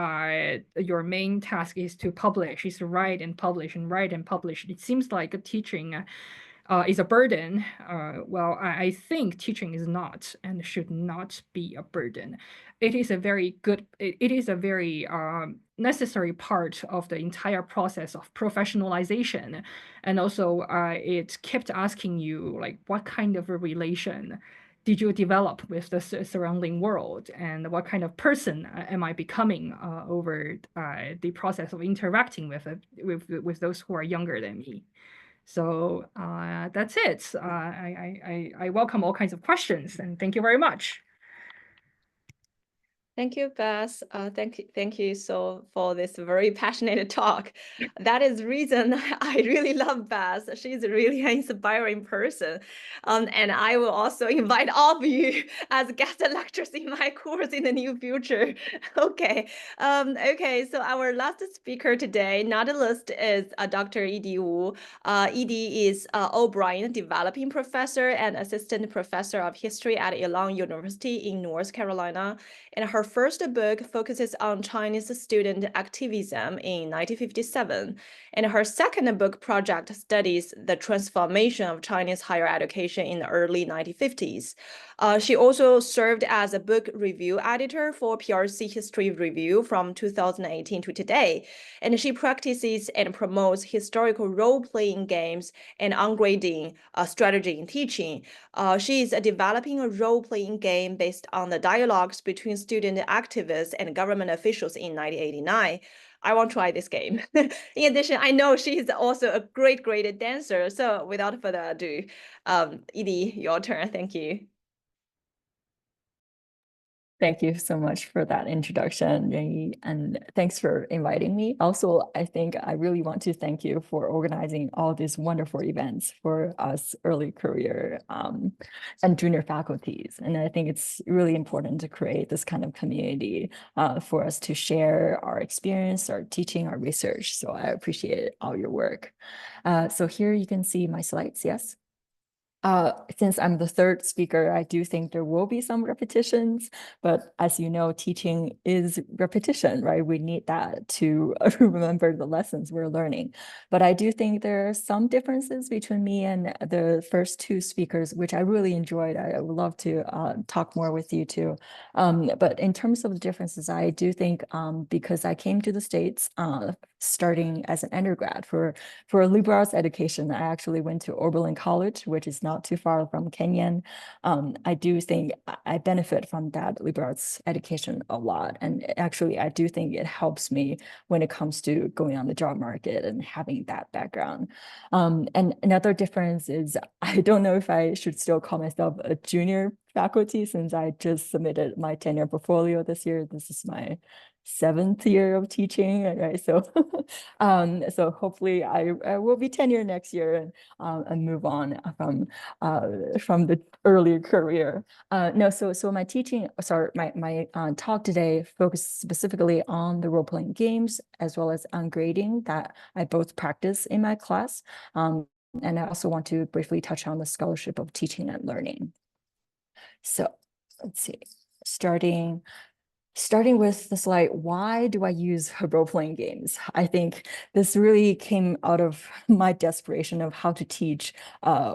task is to publish, is to write and publish and write and publish. It seems like teaching is a burden. Well, I think teaching is not and should not be a burden. It is a very good, it is a very necessary part of the entire process of professionalization. And also it kept asking you, like, what kind of a relation did you develop with the surrounding world, and what kind of person am I becoming over the process of interacting with those who are younger than me. So that's it. I welcome all kinds of questions, and thank you very much. Thank you, Beth. Thank you so for this very passionate talk. That is reason I really love Beth. She's really an inspiring person. And I will also invite all of you as guest lecturers in my course in the near future. Okay. Okay, so our last speaker today, not the list, is Dr. Edie Wu. Edie is O'Brien Developing Professor and Assistant Professor of History at Elon University in North Carolina. And her first book focuses on Chinese student activism in 1957. And her second book project studies the transformation of Chinese higher education in the early 1950s. She also served as a book review editor for PRC History Review from 2018 to today. And she practices and promotes historical role-playing games and ungrading strategy in teaching. She is developing a role-playing game based on the dialogues between student activists and government officials in 1989. I want to try this game. In addition, I know she's also a great dancer. So without further ado, Edie, your turn. Thank you. Thank you so much for that introduction, Jenny, and thanks for inviting me. Also, I think I really want to thank you for organizing all these wonderful events for us early career and junior faculties. And I think it's really important to create this kind of community for us to share our experience, our teaching, our research. So I appreciate all your work. So here you can see my slides, yes? Since I'm the third speaker, I do think there will be some repetitions, but as you know, teaching is repetition, right? We need that to remember the lessons we're learning. But I do think there are some differences between me and the first two speakers, which I really enjoyed. I would love to talk more with you too. But in terms of the differences, I do think because I came to the States starting as an undergrad for a liberal arts education, I actually went to Oberlin College, which is not too far from Kenyon. I do think I benefit from that liberal arts education a lot. And actually, I do think it helps me when it comes to going on the job market and having that background. And another difference is I don't know if I should still call myself a junior faculty since I just submitted my tenure portfolio this year. This is my 7th year of teaching, right? So, so hopefully I will be tenure next year and move on from the earlier career. No, so my teaching, sorry, my talk today focused specifically on the role-playing games as well as on grading that I both practice in my class. And I also want to briefly touch on the scholarship of teaching and learning. So let's see, starting with the slide, why do I use role-playing games? I think this really came out of my desperation of how to teach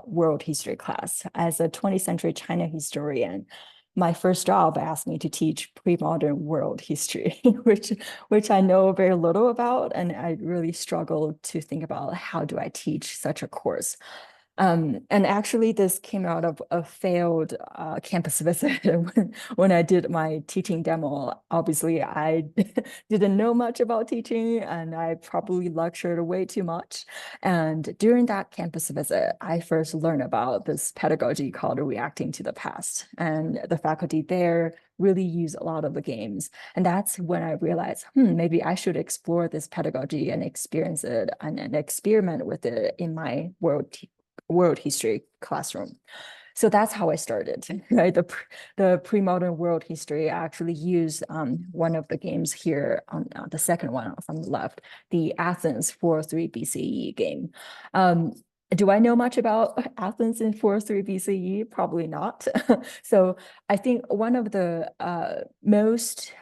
world history class. As a 20th century China historian, my first job asked me to teach pre-modern world history, which I know very little about, and I really struggled to think about how do I teach such a course. And actually, this came out of a failed campus visit when I did my teaching demo. Obviously, I didn't know much about teaching, and I probably lectured way too much. And during that campus visit, I first learned about this pedagogy called reacting to the past. And the faculty there really use a lot of the games. And that's when I realized, maybe I should explore this pedagogy and experience it and experiment with it in my world history classroom. So that's how I started, right? The pre-modern world history, I actually used one of the games here on the second one from the left, the Athens 403 BCE game. Do I know much about Athens in 403 BCE? Probably not. So I think one of the most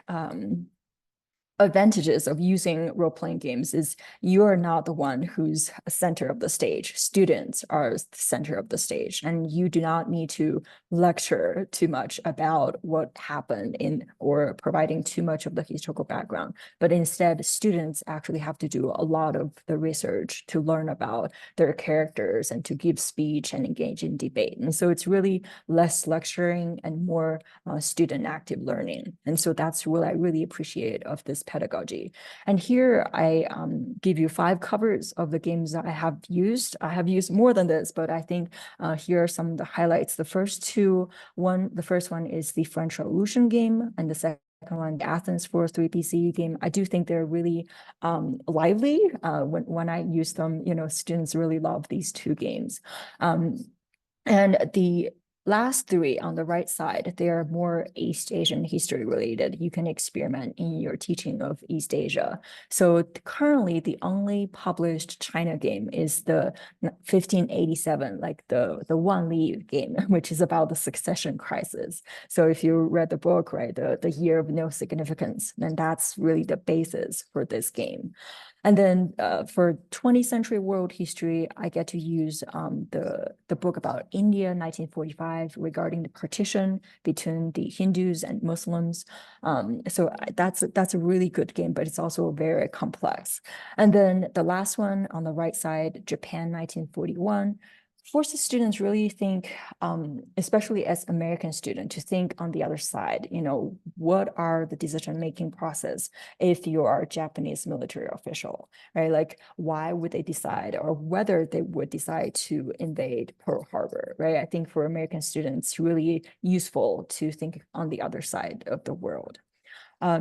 advantages of using role-playing games is you're not the one who's center of the stage. Students are the center of the stage, and you do not need to lecture too much about what happened in or providing too much of the historical background. But instead, students actually have to do a lot of the research to learn about their characters and to give speech and engage in debate. And so it's really less lecturing and more student active learning. And so that's what I really appreciate of this pedagogy. And here I give you 5 covers of the games that I have used. I have used more than this, but I think here are some of the highlights. The first one is the French Revolution game, and the second one, the Athens 403 BCE game. I do think they're really lively. When I use them, students really love these 2 games. And the last 3 on the right side, they are more East Asian history related. You can experiment in your teaching of East Asia. So currently, the only published China game is the 1587, like the Wan Li game, which is about the succession crisis. So if you read the book, right, the year of no significance, then that's really the basis for this game. And then for 20th century world history, I get to use the book about India, 1945, regarding the partition between the Hindus and Muslims. So that's a really good game, but it's also very complex. And then the last one on the right side, Japan, 1941. forces students really think, especially as American students, to think on the other side, what are the decision-making process if you are a Japanese military official, right? Like, why would they decide, or whether they would decide to invade Pearl Harbor, right? I think for American students, really useful to think on the other side of the world.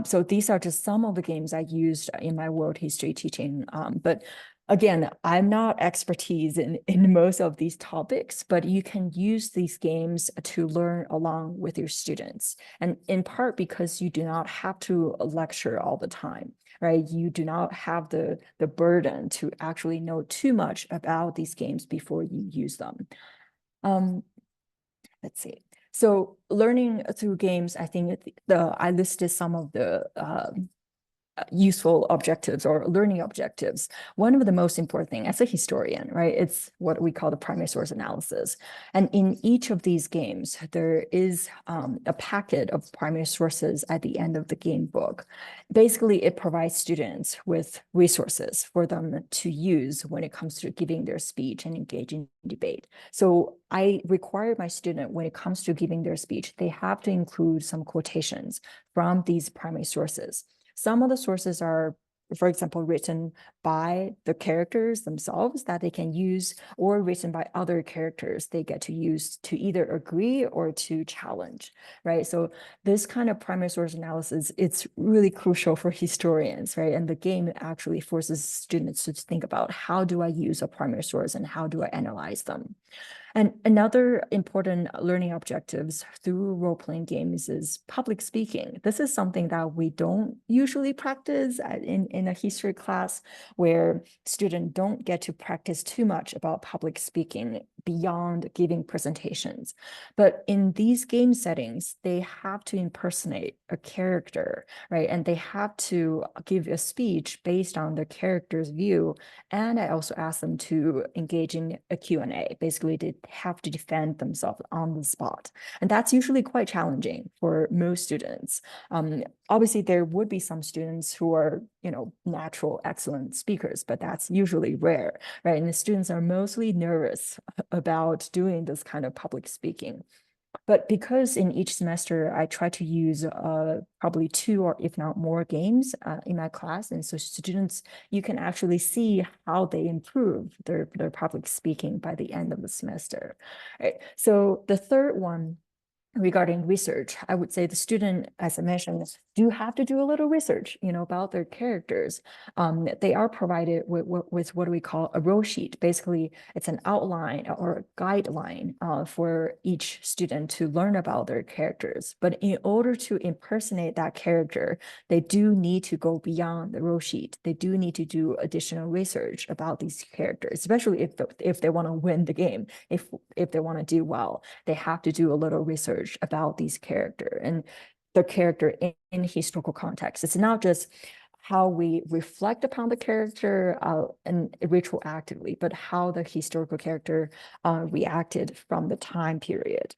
So these are just some of the games I used in my world history teaching. But again, I'm not expertise in most of these topics, but you can use these games to learn along with your students. And in part because you do not have to lecture all the time, right? You do not have the burden to actually know too much about these games before you use them. Let's see. So learning through games, I think I listed some of the useful objectives or learning objectives. One of the most important thing as a historian, right? It's what we call the primary source analysis. And in each of these games, there is a packet of primary sources at the end of the game book. Basically, it provides students with resources for them to use when it comes to giving their speech and engaging in debate. So I require my student, when it comes to giving their speech, they have to include some quotations from these primary sources. Some of the sources are, for example, written by the characters themselves that they can use, or written by other characters they get to use to either agree or to challenge, right? So this kind of primary source analysis, it's really crucial for historians, right? And the game actually forces students to think about, how do I use a primary source and how do I analyze them? And another important learning objectives through role-playing games is public speaking. This is something that we don't usually practice in a history class, where students don't get to practice too much about public speaking beyond giving presentations. But in these game settings, they have to impersonate a character, right? And they have to give a speech based on the character's view. And I also ask them to engage in a Q&A. Basically, they have to defend themselves on the spot. And that's usually quite challenging for most students. Obviously, there would be some students who are, natural, excellent speakers, but that's usually rare, right? And the students are mostly nervous about doing this kind of public speaking. But because in each semester, I try to use probably 2 or if not more games in my class. And so students, you can actually see how they improve their public speaking by the end of the semester. Right. So the third one, regarding research, I would say the student, as I mentioned, do have to do a little research, about their characters. They are provided with what we call a role sheet. Basically, it's an outline or a guideline for each student to learn about their characters. But in order to impersonate that character, they do need to go beyond the role sheet. They do need to do additional research about these characters, especially if they want to win the game, if they want to do well, they have to do a little research about these characters and the character in historical context. It's not just how we reflect upon the character and retroactively, but how the historical character reacted from the time period.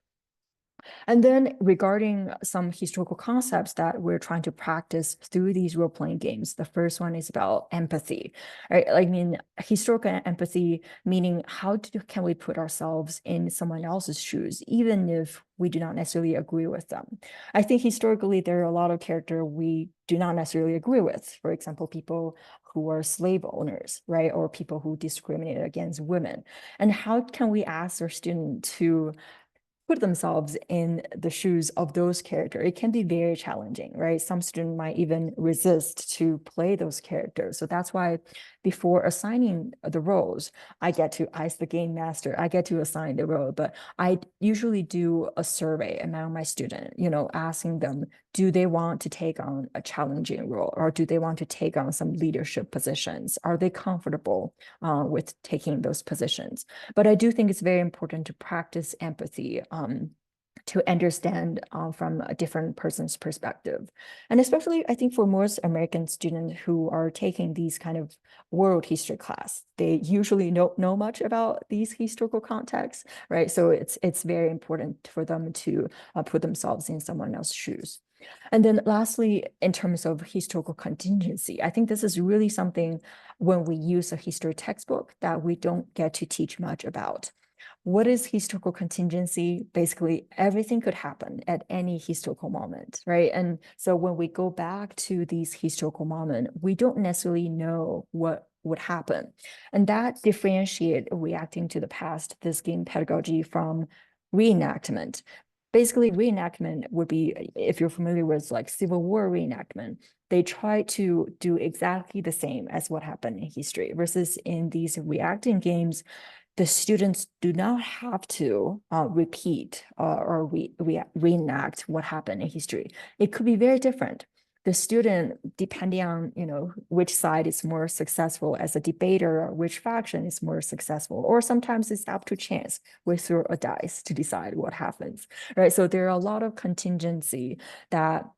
And then regarding some historical concepts that we're trying to practice through these role-playing games, the first one is about empathy, right? I mean, historical empathy, meaning how can we put ourselves in someone else's shoes, even if we do not necessarily agree with them. I think historically, there are a lot of characters we do not necessarily agree with. For example, people who are slave owners, right? Or people who discriminate against women. And how can we ask our student to put themselves in the shoes of those characters? It can be very challenging, right? Some students might even resist to play those characters. So that's why before assigning the roles, I get to ask the game master, I get to assign the role, but I usually do a survey among my student, asking them, do they want to take on a challenging role, or do they want to take on some leadership positions? Are they comfortable with taking those positions? But I do think it's very important to practice empathy, to understand from a different person's perspective. And especially, I think for most American students who are taking these kind of world history class, they usually don't know much about these historical contexts, right? So it's very important for them to put themselves in someone else's shoes. And then lastly, in terms of historical contingency, I think this is really something when we use a history textbook that we don't get to teach much about. what is historical contingency? Basically, everything could happen at any historical moment, right? And so when we go back to these historical moments, we don't necessarily know what would happen. And that differentiate reacting to the past, this game pedagogy from reenactment. Basically, reenactment would be, if you're familiar with like Civil War reenactment, they try to do exactly the same as what happened in history, versus in these reacting games, the students do not have to repeat or reenact what happened in history. It could be very different. The student, depending on which side is more successful as a debater, or which faction is more successful, or sometimes it's up to chance. We throw a dice to decide what happens, right? So there are a lot of contingency that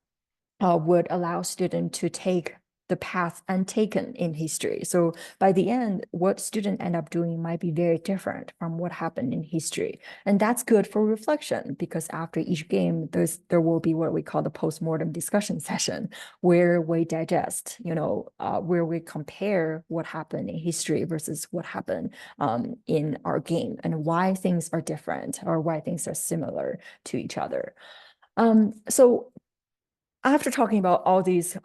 would allow students to take the path untaken in history. So by the end, what students end up doing might be very different from what happened in history. And that's good for reflection, because after each game, there will be what we call the postmortem discussion session, where we digest, where we compare what happened in history versus what happened in our game, and why things are different or why things are similar to each other. So after talking about all these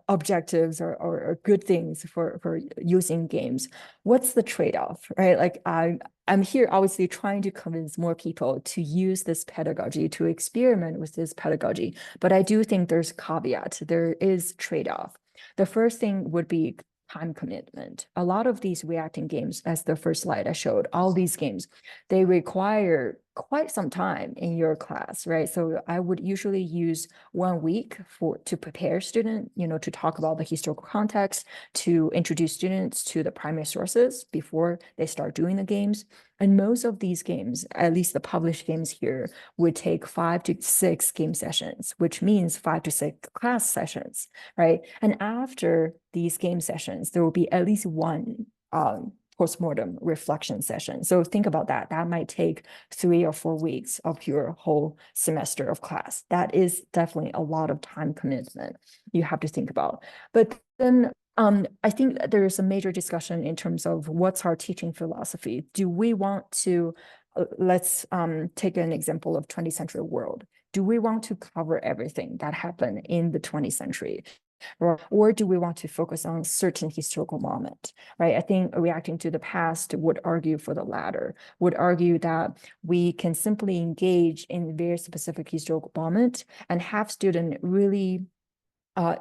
objectives or good things for using games, what's the trade-off, right? Like I'm here obviously trying to convince more people to use this pedagogy, to experiment with this pedagogy, but I do think there's caveat, there is trade-off. The first thing would be time commitment. A lot of these reacting games, as the first slide I showed, all these games, they require quite some time in your class, right? So I would usually use 1 week to prepare student, to talk about the historical context, to introduce students to the primary sources before they start doing the games. And most of these games, at least the published games here, would take 5 to 6 game sessions, which means 5 to 6 class sessions, right? And after these game sessions, there will be at least one postmortem reflection session. So think about that. That might take 3 or 4 weeks of your whole semester of class. That is definitely a lot of time commitment you have to think about. But then I think there is a major discussion in terms of what's our teaching philosophy. Do we want to, let's take an example of 20th century world. Do we want to cover everything that happened in the 20th century? Or do we want to focus on certain historical moment, right? I think reacting to the past would argue for the latter, would argue that we can simply engage in very specific historical moment and have students really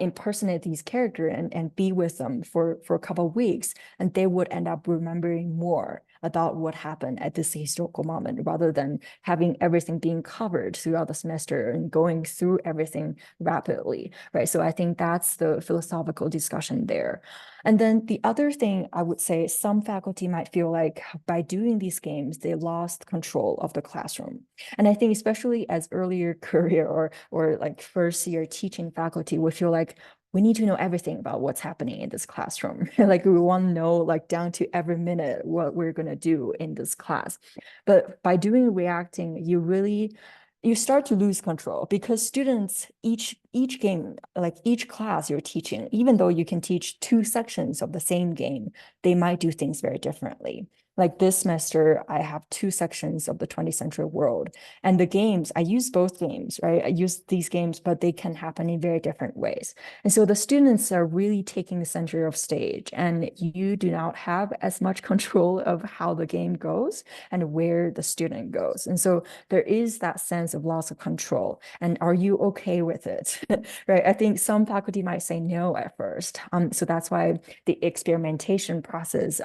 impersonate these characters and be with them for a couple of weeks, and they would end up remembering more about what happened at this historical moment, rather than having everything being covered throughout the semester and going through everything rapidly, right? So I think that's the philosophical discussion there. And then the other thing I would say, some faculty might feel like by doing these games, they lost control of the classroom. And I think especially as earlier career or like first year teaching faculty would feel like we need to know everything about what's happening in this classroom. Like we want to know like down to every minute what we're going to do in this class. But by doing reacting, you start to lose control, because students, each game, like each class you're teaching, even though you can teach 2 sections of the same game, they might do things very differently. Like this semester, I have 2 sections of the 20th century world, and the games, I use both games, right? I use these games, but they can happen in very different ways. And so the students are really taking the center of stage, and you do not have as much control of how the game goes and where the student goes. And so there is that sense of loss of control. And are you okay with it? Right? I think some faculty might say no at first. So that's why the experimentation process,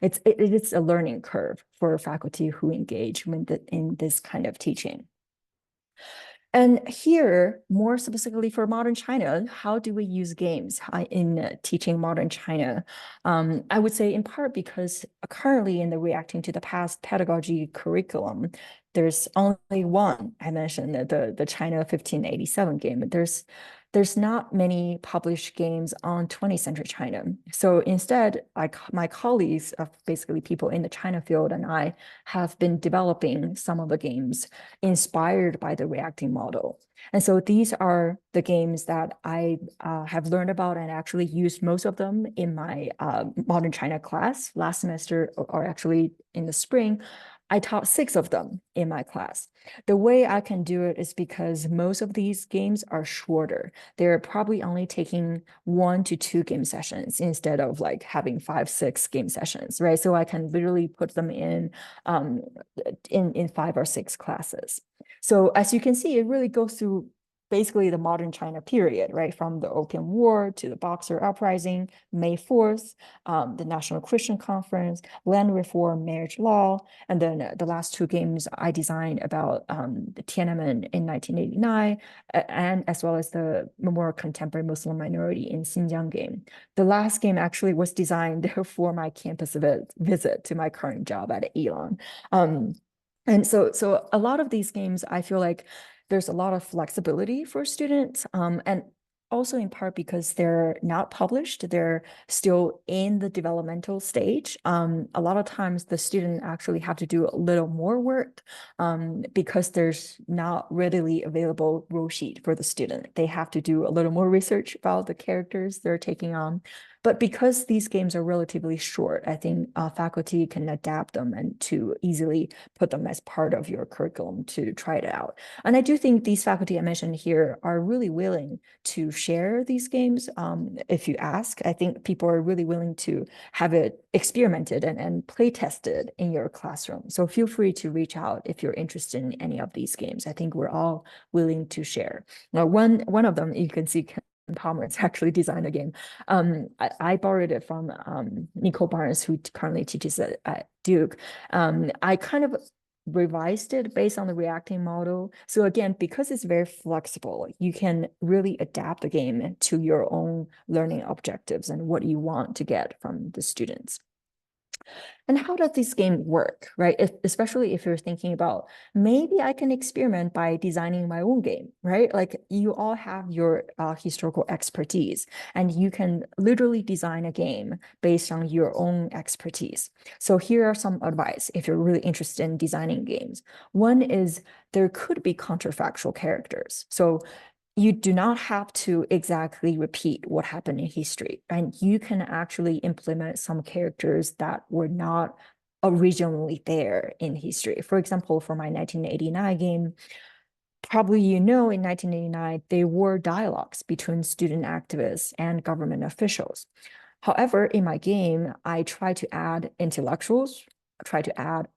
it's a learning curve for faculty who engage in this kind of teaching. And here, more specifically for modern China, how do we use games in teaching modern China? I would say in part because currently in the Reacting to the Past pedagogy curriculum, there's only one. I mentioned the China 1587 game. There's not many published games on 20th century China. So instead, my colleagues, basically people in the China field, and I have been developing some of the games inspired by the reacting model. And so these are the games that I have learned about and actually used most of them in my modern China class last semester, or actually in the spring. I taught 6 of them in my class. The way I can do it is because most of these games are shorter. They're probably only taking 1 to 2 game sessions instead of like having 5, 6 game sessions, right? So I can literally put them in 5 or 6 classes. So as you can see, it really goes through basically the modern China period, right? From the Opium War to the Boxer Uprising, May 4th, the National Christian Conference, land reform, marriage law, and then the last 2 games I designed about the Tiananmen in 1989, and as well as the more contemporary Muslim minority in Xinjiang game. The last game actually was designed for my campus visit to my current job at Elon. And so a lot of these games, I feel like there's a lot of flexibility for students, and also in part because they're not published, they're still in the developmental stage. A lot of times the student actually have to do a little more work because there's not readily available rule sheet for the student. They have to do a little more research about the characters they're taking on. But because these games are relatively short, I think faculty can adapt them and to easily put them as part of your curriculum to try it out. And I do think these faculty I mentioned here are really willing to share these games. If you ask, I think people are really willing to have it experimented and play tested in your classroom. So feel free to reach out if you're interested in any of these games. I think we're all willing to share. Now, one of them you can see Palmer actually designed a game. I borrowed it from Nicole Barnes, who currently teaches at Duke. I kind of revised it based on the reacting model. So again, because it's very flexible, you can really adapt the game to your own learning objectives and what you want to get from the students. And how does this game work, right? Especially if you're thinking about, maybe I can experiment by designing my own game, right? Like you all have your historical expertise and you can literally design a game based on your own expertise. So here are some advice if you're really interested in designing games. One is there could be counterfactual characters. So you do not have to exactly repeat what happened in history, and you can actually implement some characters that were not originally there in history. For example, for my 1989 game, probably in 1989, there were dialogues between student activists and government officials. However, in my game, I try to add intellectuals, try to add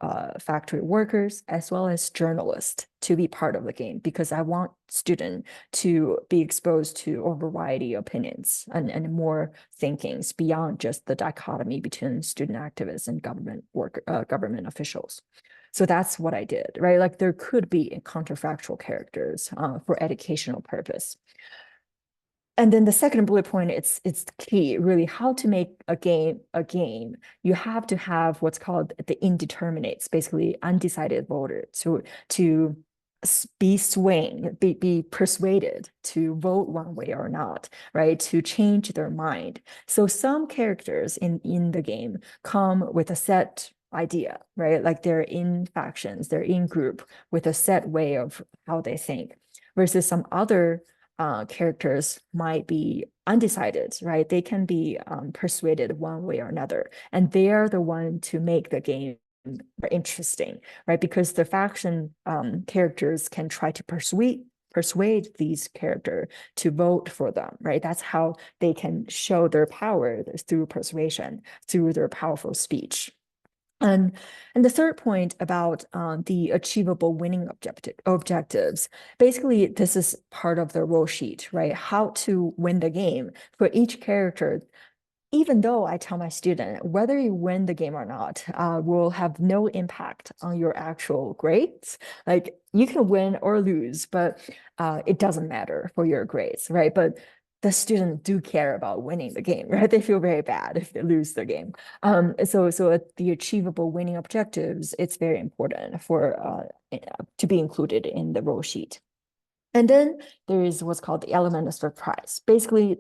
factory workers, as well as journalists to be part of the game, because I want students to be exposed to a variety of opinions and more thinkings beyond just the dichotomy between student activists and government officials. So that's what I did, right? Like there could be counterfactual characters for educational purpose. And then the second bullet point, it's key, really, how to make a game a game. You have to have what's called the indeterminates, basically undecided voter, to be swaying, be persuaded to vote one way or not, right? To change their mind. So some characters in the game come with a set idea, right? Like they're in factions, they're in group with a set way of how they think, versus some other characters might be undecided, right? They can be persuaded one way or another, and they are the one to make the game interesting, right? Because the faction characters can try to persuade these characters to vote for them, right? That's how they can show their power, through persuasion, through their powerful speech. And the third point about the achievable winning objectives, basically this is part of the role sheet, right? How to win the game for each character. Even though I tell my student, whether you win the game or not, will have no impact on your actual grades. Like you can win or lose, but it doesn't matter for your grades, right? But the students do care about winning the game, right? They feel very bad if they lose the game. So the achievable winning objectives, it's very important for to be included in the role sheet. And then there is what's called the element of surprise. Basically,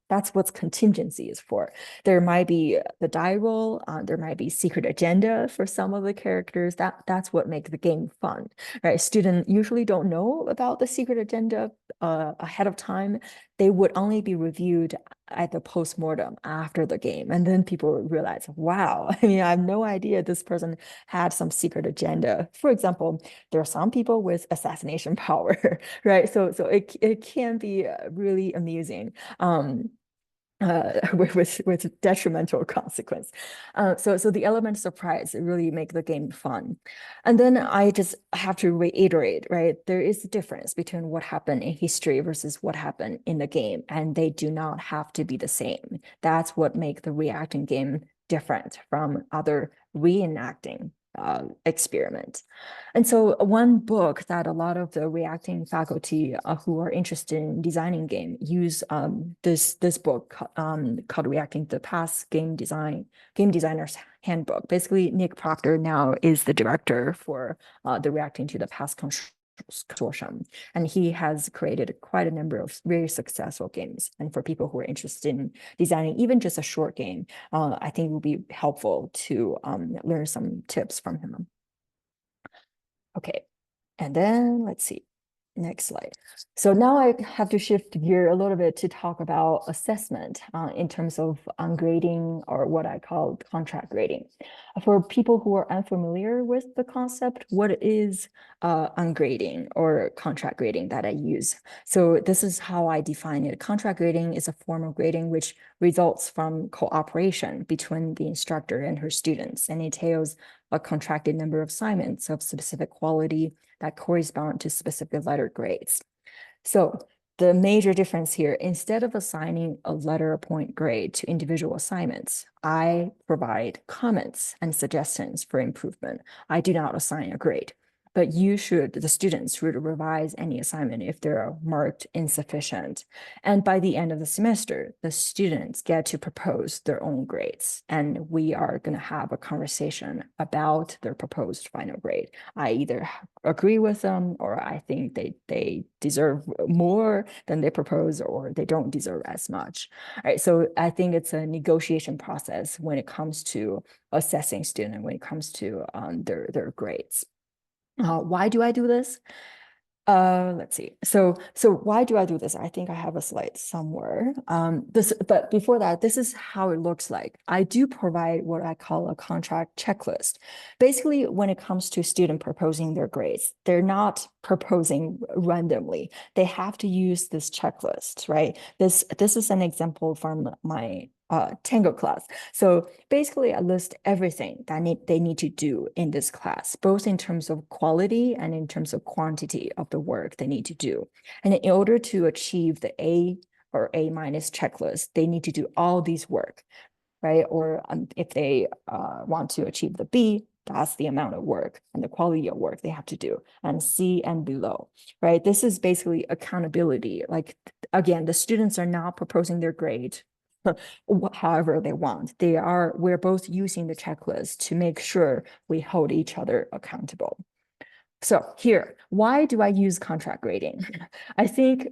that's what contingency is for. There might be the die roll, there might be secret agenda for some of the characters. That's what makes the game fun, right? Students usually don't know about the secret agenda ahead of time. They would only be reviewed at the postmortem after the game. And then people realize, wow, I mean, I have no idea this person had some secret agenda. For example, there are some people with assassination power, right? So it can be really amusing. With detrimental consequence. So the element of surprise really make the game fun. And then I just have to reiterate, right? There is a difference between what happened in history versus what happened in the game, and they do not have to be the same. That's what make the reacting game different from other reenacting experiment. And so one book that a lot of the reacting faculty who are interested in designing game use this book called Reacting to the Past Game Designer's Handbook. Basically, Nick Proctor now is the director for the Reacting to the Past Consortium, and he has created quite a number of very successful games. And for people who are interested in designing even just a short game, I think it will be helpful to learn some tips from him. Okay, and then let's see, next slide. So now I have to shift gear a little bit to talk about assessment in terms of ungrading, or what I call contract grading. For people who are unfamiliar with the concept, what is ungrading or contract grading that I use? So this is how I define it. Contract grading is a form of grading which results from cooperation between the instructor and her students, and entails a contracted number of assignments of specific quality that correspond to specific letter grades. So the major difference here, instead of assigning a letter point grade to individual assignments, I provide comments and suggestions for improvement. I do not assign a grade. But the students should revise any assignment if they're marked insufficient. And by the end of the semester, the students get to propose their own grades. And we are going to have a conversation about their proposed final grade. I either agree with them, or I think they deserve more than they propose, or they don't deserve as much. All right, so I think it's a negotiation process when it comes to assessing student, when it comes to their grades. Why do I do this? Let's see. So why do I do this? I think I have a slide somewhere. But before that, this is how it looks like. I do provide what I call a contract checklist. Basically, when it comes to student proposing their grades, they're not proposing randomly. They have to use this checklist, right? This is an example from my Tango class. So basically, I list everything that they need to do in this class, both in terms of quality and in terms of quantity of the work they need to do. And in order to achieve the A or A- checklist, they need to do all these work, right? Or if they want to achieve the B, that's the amount of work and the quality of work they have to do, and C and below, right? This is basically accountability. Like, again, the students are not proposing their grade however they want. We're both using the checklist to make sure we hold each other accountable. So here, why do I use contract grading? I think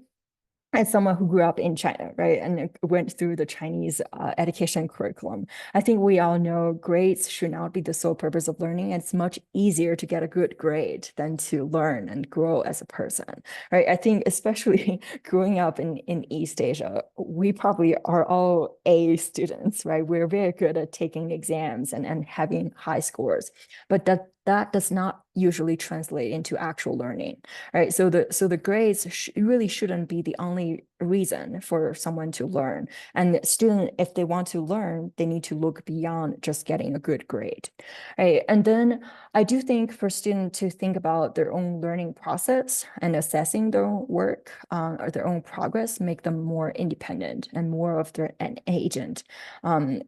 as someone who grew up in China, right, and went through the Chinese education curriculum, I think we all know grades should not be the sole purpose of learning. It's much easier to get a good grade than to learn and grow as a person, right? I think especially growing up in East Asia, we probably are all A students, right? We're very good at taking exams and having high scores, but that does not usually translate into actual learning, right? So the grades really shouldn't be the only reason for someone to learn. And the student, if they want to learn, they need to look beyond just getting a good grade, right? And then I do think for students to think about their own learning process and assessing their own work or their own progress, make them more independent and more of an agent,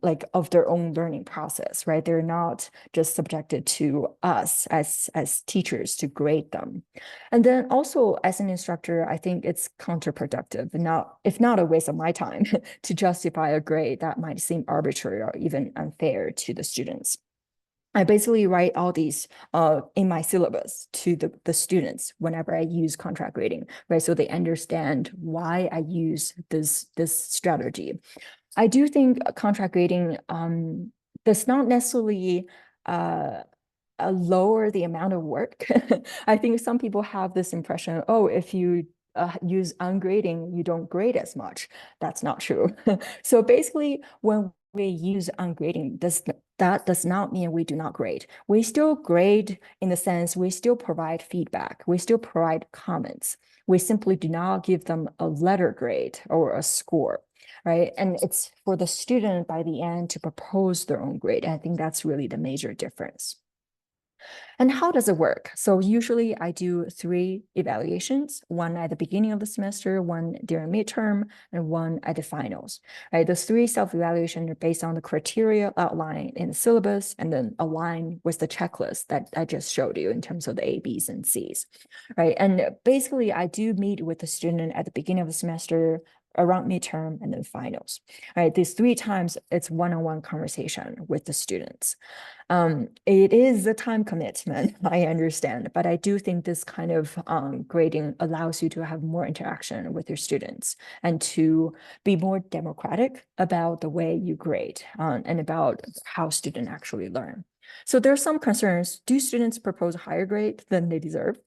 like of their own learning process, right? They're not just subjected to us as teachers to grade them. And then also as an instructor, I think it's counterproductive, if not a waste of my time, to justify a grade that might seem arbitrary or even unfair to the students. I basically write all these in my syllabus to the students whenever I use contract grading, right? So they understand why I use this strategy. I do think contract grading does not necessarily lower the amount of work. I think some people have this impression, oh, if you use ungrading, you don't grade as much. That's not true. So basically, when we use ungrading, that does not mean we do not grade. We still grade in the sense we still provide feedback. We still provide comments. We simply do not give them a letter grade or a score, right? And it's for the student by the end to propose their own grade. I think that's really the major difference. And how does it work? So usually I do 3 evaluations, one at the beginning of the semester, one during midterm, and one at the finals, right? Those 3 self-evaluations are based on the criteria outlined in the syllabus and then align with the checklist that I just showed you in terms of the A, Bs, and Cs, right? And basically I do meet with the student at the beginning of the semester, around midterm, and then finals, right? These 3 times it's one-on-one conversation with the students. It is a time commitment, I understand, but I do think this kind of grading allows you to have more interaction with your students and to be more democratic about the way you grade and about how students actually learn. So there are some concerns. Do students propose a higher grade than they deserve?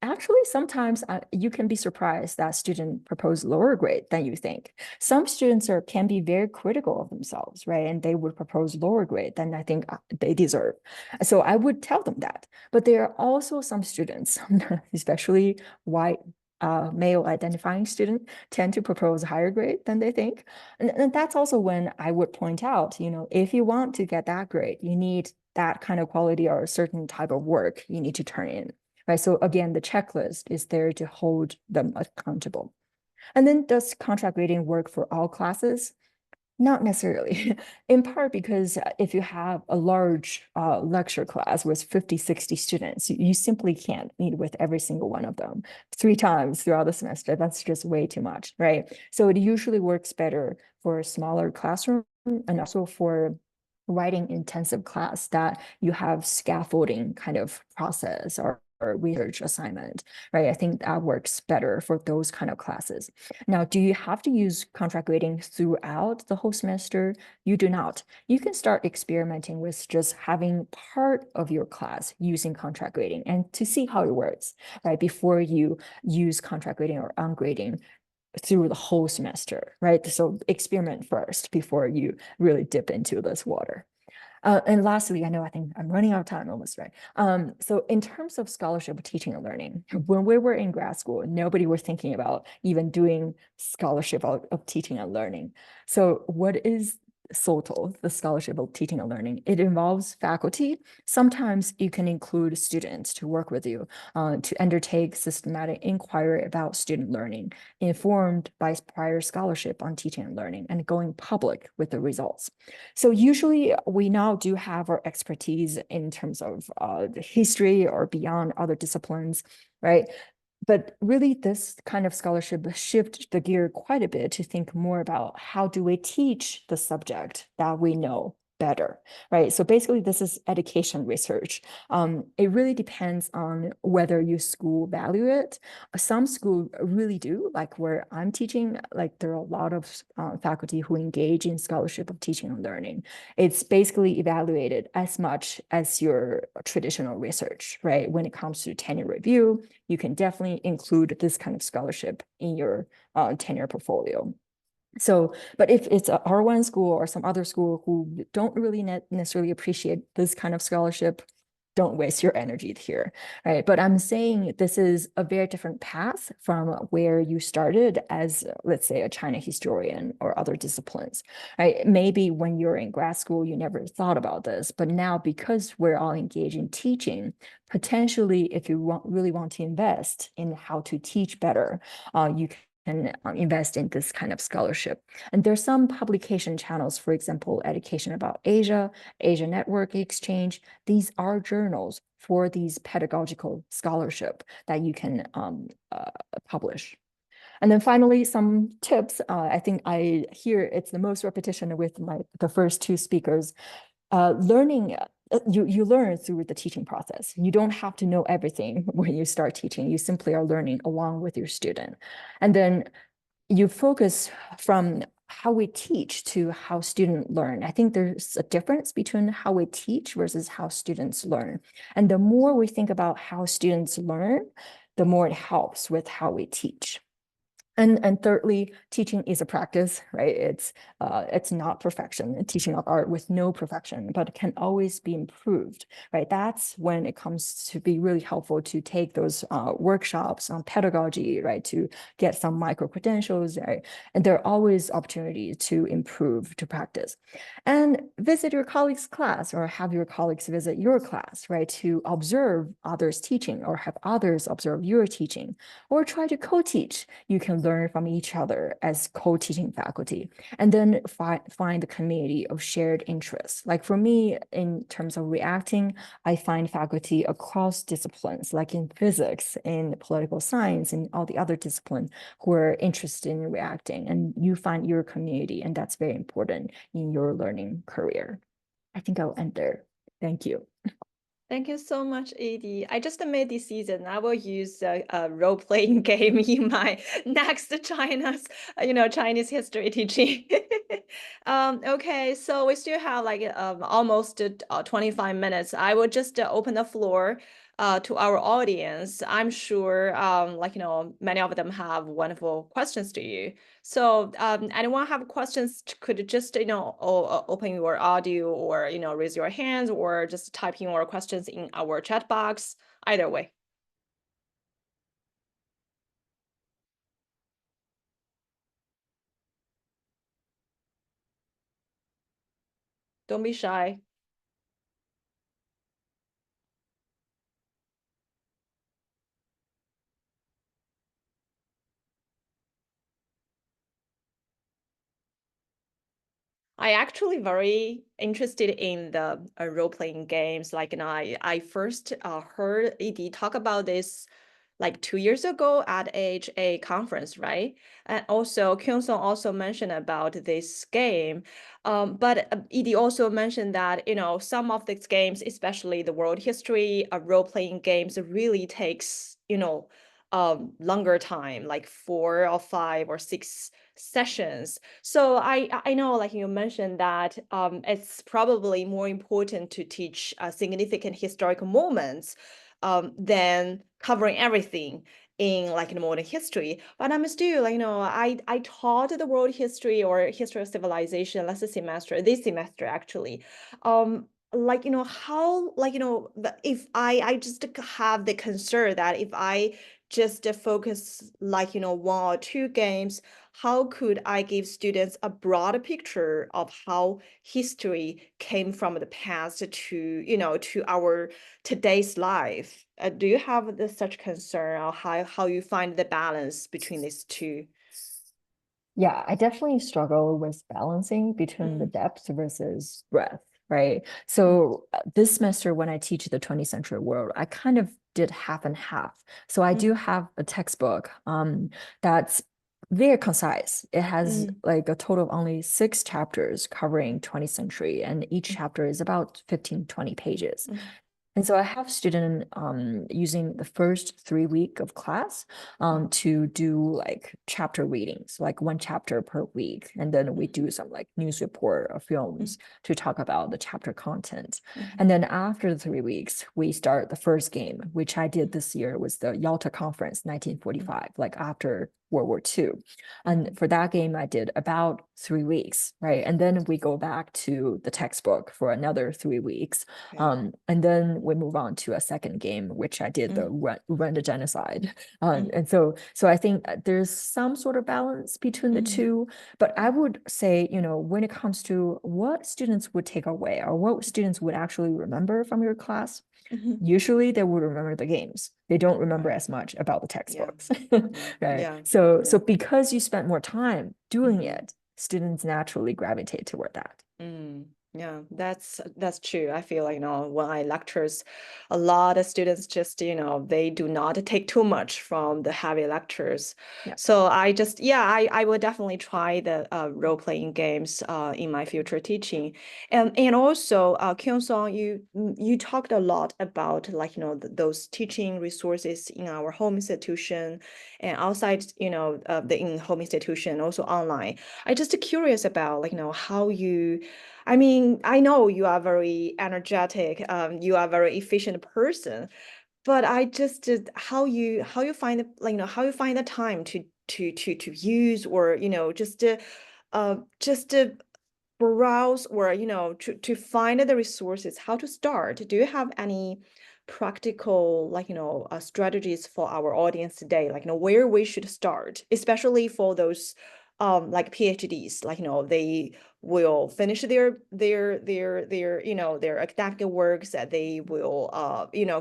Actually, sometimes you can be surprised that students propose lower grade than you think. Some students can be very critical of themselves, right? And they would propose lower grade than I think they deserve. So I would tell them that. But there are also some students, especially white male identifying students, tend to propose higher grade than they think. And that's also when I would point out, if you want to get that grade, you need that kind of quality or a certain type of work you need to turn in. Right. So again, the checklist is there to hold them accountable. And then does contract grading work for all classes? Not necessarily, in part because if you have a large lecture class with 50, 60 students, you simply can't meet with every single one of them 3 times throughout the semester. That's just way too much, right? So it usually works better for a smaller classroom and also for writing intensive class that you have scaffolding kind of process or research assignment, right? I think that works better for those kind of classes. Now, do you have to use contract grading throughout the whole semester? You do not. You can start experimenting with just having part of your class using contract grading and to see how it works, right? Before you use contract grading or ungrading through the whole semester, right? So experiment first before you really dip into this water. And lastly, I think I'm running out of time almost, right? So in terms of scholarship teaching and learning, when we were in grad school, nobody was thinking about even doing scholarship of teaching and learning. So what is SOTL, the scholarship of teaching and learning? It involves faculty. Sometimes you can include students to work with you to undertake systematic inquiry about student learning, informed by prior scholarship on teaching and learning, and going public with the results. So usually we now do have our expertise in terms of the history or beyond other disciplines, right? But really this kind of scholarship shift the gear quite a bit to think more about how do we teach the subject that we know better, right? So basically this is education research. It really depends on whether your school value it. Some school really do, like where I'm teaching, like there are a lot of faculty who engage in scholarship of teaching and learning. It's basically evaluated as much as your traditional research, right? When it comes to tenure review, you can definitely include this kind of scholarship in your tenure portfolio. So, but if it's a R1 school or some other school who don't really necessarily appreciate this kind of scholarship, don't waste your energy here, right? But I'm saying this is a very different path from where you started as, let's say, a China historian or other disciplines, right? Maybe when you're in grad school, you never thought about this, but now because we're all engaged in teaching, potentially if you really want to invest in how to teach better, you can invest in this kind of scholarship. And there's some publication channels, for example, Education About Asia, Asia Network Exchange. These are journals for these pedagogical scholarship that you can publish. And then finally, some tips. I think I hear it's the most repetition with the first 2 speakers. Learning, you learn through the teaching process. You don't have to know everything when you start teaching. You simply are learning along with your student. And then you focus from how we teach to how students learn. I think there's a difference between how we teach versus how students learn. And the more we think about how students learn, the more it helps with how we teach. And thirdly, teaching is a practice, right? It's not perfection. Teaching of art with no perfection, but it can always be improved, right? That's when it comes to be really helpful to take those workshops on pedagogy, right? To get some micro credentials, right? And there are always opportunities to improve, to practice. And visit your colleague's class or have your colleagues visit your class, right? To observe others teaching or have others observe your teaching or try to co-teach. You can learn from each other as co-teaching faculty, and then find the community of shared interests. Like for me, in terms of reacting, I find faculty across disciplines, like in physics, in political science, and all the other disciplines who are interested in reacting, and you find your community, and that's very important in your learning career. I think I'll end there. Thank you. Thank you so much, Edie. I just made this season. I will use a role-playing game in my next Chinese history teaching. Okay, so we still have like almost 25 minutes. I will just open the floor to our audience. I'm sure many of them have wonderful questions to you. So anyone have questions could just, open your audio or, raise your hands or just type in your questions in our chat box, either way. Don't be shy. I actually very interested in the role-playing games. Like, I first heard Edie talk about this like 2 years ago at AHA conference, right? And also Kyung-sung also mentioned about this game. But Edie also mentioned that, some of these games, especially the world history, role-playing games really takes, longer time, like 4 or 5 or 6 sessions. So I know, like you mentioned, that it's probably more important to teach significant historical moments than covering everything in like in modern history. But I'm still, I taught the world history or history of civilization this semester actually. How, if I just have the concern that if I just focus one or two games, how could I give students a broader picture of how history came from the past to our today's life? Do you have such concern, or how you find the balance between these two? Yeah, I definitely struggle with balancing between the depth versus breadth, right? So this semester when I teach the 20th century world, I kind of did half and half. So I do have a textbook that's very concise. It has like a total of only 6 chapters covering 20th century, and each chapter is about 15, 20 pages. And so I have students using the first 3 week of class to do like chapter readings, like 1 chapter per week. And then we do some like news report or films to talk about the chapter content. And then after the 3 weeks, we start the first game, which I did this year was the Yalta Conference, 1945, like after World War II. And for that game, I did about 3 weeks, right? And then we go back to the textbook for another 3 weeks. And then we move on to a second game, which I did the Rwanda genocide. And so I think there's some sort of balance between the two. But I would say, when it comes to what students would take away or what students would actually remember from your class, usually they would remember the games. They don't remember as much about the textbooks, right? Yeah. So because you spent more time doing it, students naturally gravitate toward that. Yeah, that's true. I feel like, when I lectures, a lot of students just, they do not take too much from the heavy lectures. Yeah. So I will definitely try the role-playing games in my future teaching. And also, Kyung-sung, you talked a lot about those teaching resources in our home institution and outside, the in-home institution, also online. I just curious about how you. I mean, I know you are very energetic, you are a very efficient person, but I just how you find the how you find the time to use, or just to browse, or to find the resources, how to start. Do you have any practical strategies for our audience today, where we should start, especially for those like PhDs, they will finish their academic works, that they will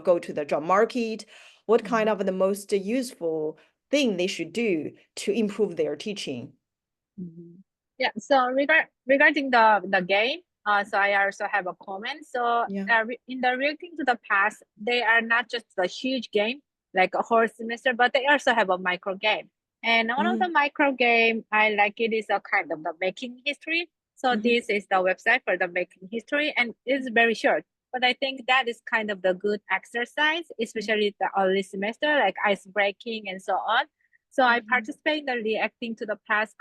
go to the job market. What kind of the most useful thing they should do to improve their teaching? Yeah, so regarding the game, so I also have a comment. So Yeah. in the Reacting to the Past, they are not just a huge game like a whole semester, but they also have a micro game. And one of the micro game I like it is a kind of the making history. So this is the website for the making history, and it's very short. But I think that is kind of the good exercise, especially the early semester, like ice breaking and so on. So I participate in the Reacting to the Past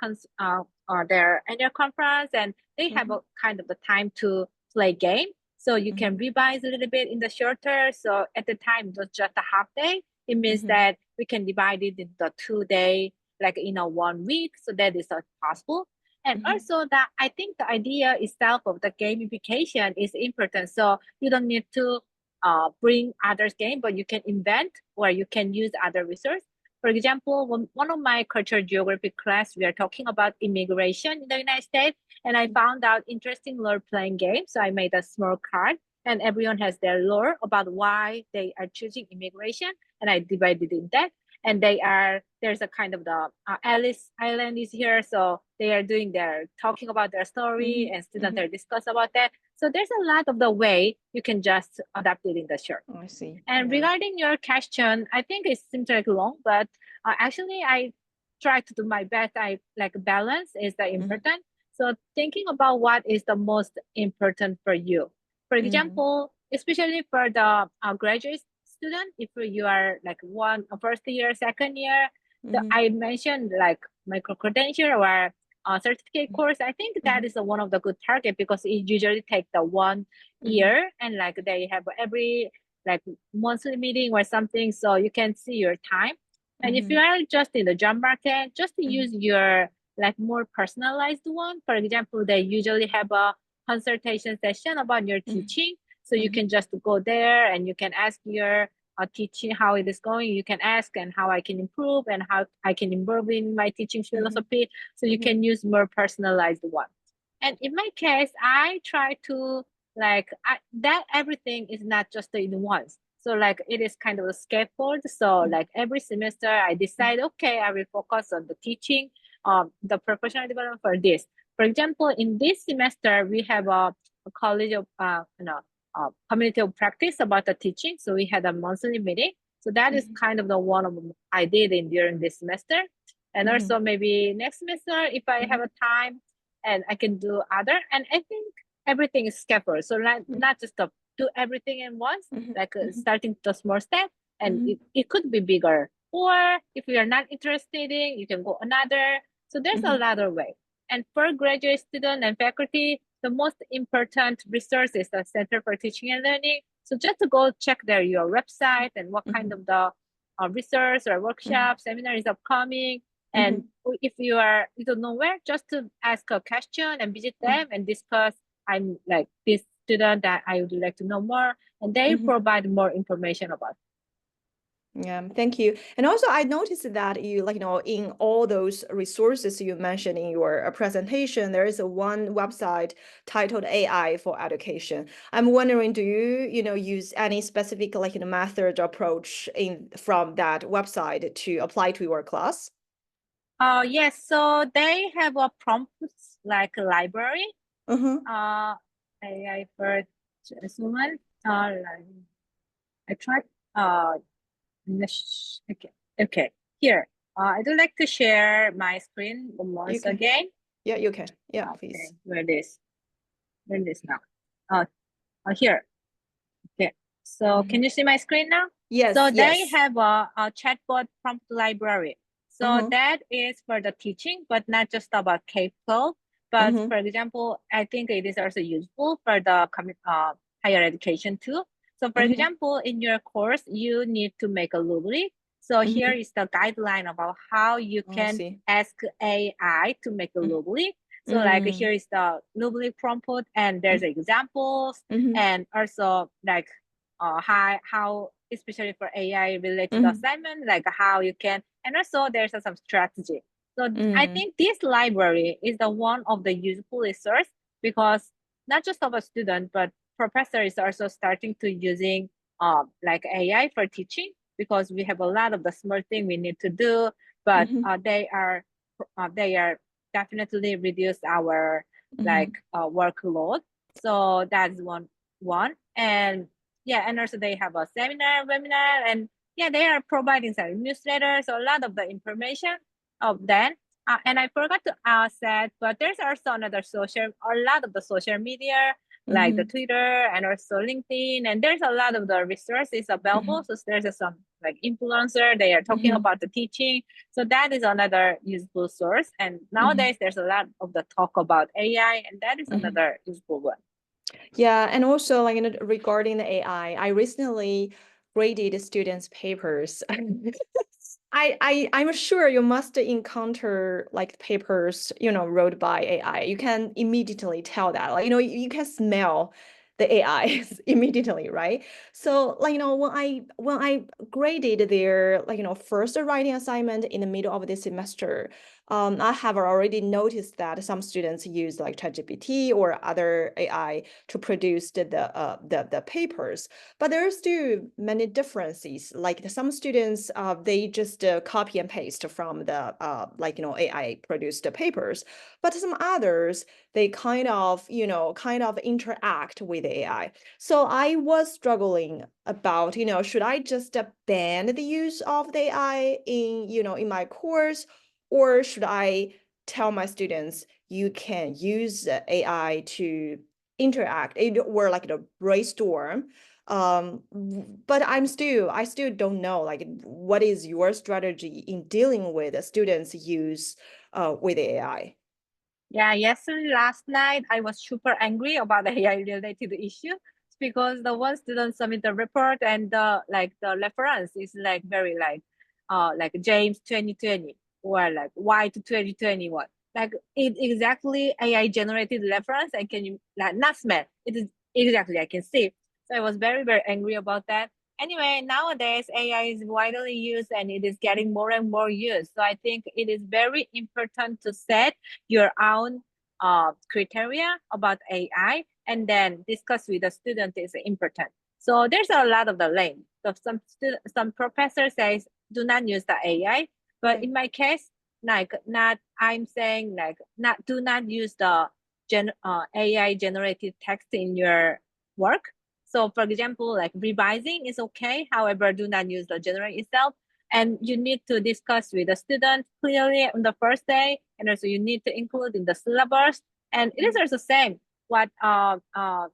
their annual conference, and they have a kind of the time to play game. So you can revise a little bit in the shorter. So at the time, it was just a half day. It means that we can divide it into 2 day, like in a 1 week. So that is possible. And also that I think the idea itself of the gamification is important. So you don't need to bring others game, but you can invent or you can use other resources. For example, one of my cultural geography class, we are talking about immigration in the United States, and I found out interesting role-playing game. So I made a small card, and everyone has their lore about why they are choosing immigration, and I divided in that. And there's a kind of the Alice Island is here, so they are talking about their story, and students are discuss about that. So there's a lot of the way you can just adapt it in the short. Oh, I see. And regarding your question, I think it seems like long, but actually I try to do my best. I like balance is the important. So thinking about what is the most important for you. For example, especially for the graduate student, if you are like first year, second year, I mentioned like micro credential or certificate course. I think that is one of the good target because it usually take the 1 year, and like they have every like monthly meeting or something, so you can see your time. And if you are just in the job market, just use your like more personalized one. For example, they usually have a consultation session about your teaching, so you can just go there and you can ask your teaching how it is going. You can ask and how I can improve and how I can improve in my teaching philosophy. So you can use more personalized one. And in my case, I try to that everything is not just in once. So like it is kind of a scaffold. So like every semester I decide, okay, I will focus on the teaching, the professional development for this. For example, in this semester, we have a college of, community of practice about the teaching. So we had a monthly meeting. So that is kind of the one of I did during this semester. And also maybe next semester, if I have a time and I can do other. And I think everything is scaffold. So not just do everything in once, starting to a small step, and it could be bigger. Or if you are not interested in, you can go another. So there's a lot of way. And for graduate student and faculty, the most important resource is the Center for Teaching and Learning. So just to go check your website and what kind of the resource or workshop, seminar is upcoming. And if you don't know where, just to ask a question and visit them and discuss. I'm like this student that I would like to know more, and they provide more information about it. Yeah, thank you. And also, I noticed that you, in all those resources you mentioned in your presentation, there is one website titled AI for Education. I'm wondering, do you, use any specific, method or approach from that website to apply to your class? Yes. So they have a prompts like a library. AI for one. I tried. Okay. Here, I would like to share my screen once again. Yeah, you can. Yeah, please. Where this now? Here. Okay. So can you see my screen now? Yes. So they have a chatbot prompt library. So that is for the teaching, but not just about K-12. But for example, I think it is also useful for the higher education too. So for Mhm. example, in your course, you need to make a rubric. So here is the guideline about how you Oh, I can see. ask AI to make a Mm. rubric. So like here is the rubric prompt, and there's examples, Mhm. and also like how especially for AI related Mhm. assignment, like how you can, and also there's some strategy. So I Mm. think this library is the one of the useful resource, because not just of a student, but professor is also starting to using like AI for teaching, because we have a lot of the small thing we need to do, but Mhm. they are definitely reduce our like Mhm. workload. So that's one. And yeah, and also they have a seminar, webinar, and yeah, they are providing some newsletters, so a lot of the information of them. And I forgot to say, but there's also a lot of the social media, like the Mhm. Twitter and also LinkedIn, and there's a lot of the resources available. Mhm. So there's some like influencer, they are talking Mhm. about the teaching. So that is another useful source. And nowadays there's a lot of the talk about AI, and that is Mhm. another useful one. Yeah, and also like regarding the AI, I recently graded students' papers. I'm sure you must encounter like papers, wrote by AI. You can immediately tell that, like, you can smell the AI immediately, right? So like, when I graded their like, first writing assignment in the middle of the semester, I have already noticed that some students use like ChatGPT or other AI to produce the papers, but there are still many differences. Like some students, they just copy and paste from the AI produced papers, but some others they kind of interact with AI. So I was struggling about, should I just ban the use of the AI in my course, or should I tell my students you can use AI to interact or like a brainstorm? But I still don't know like what is your strategy in dealing with the students use with AI? Yeah, yesterday, last night, I was super angry about the AI related issue, because the one student submit the report, and the reference is like very like James 2020 or like White 2021. Like it exactly AI generated reference. I can like not smell. It is exactly I can see. So I was very, very angry about that. Anyway, nowadays AI is widely used and it is getting more and more used. So I think it is very important to set your own criteria about AI, and then discuss with the student is important. So there's a lot of the lane. So some professor says do not use the AI, but in my case, like not I'm saying like not do not use the AI generated text in your work. So for example, like revising is okay. However, do not use the generate itself. And you need to discuss with the student clearly on the first day, and also you need to include in the syllabus. And it is also same what Dr.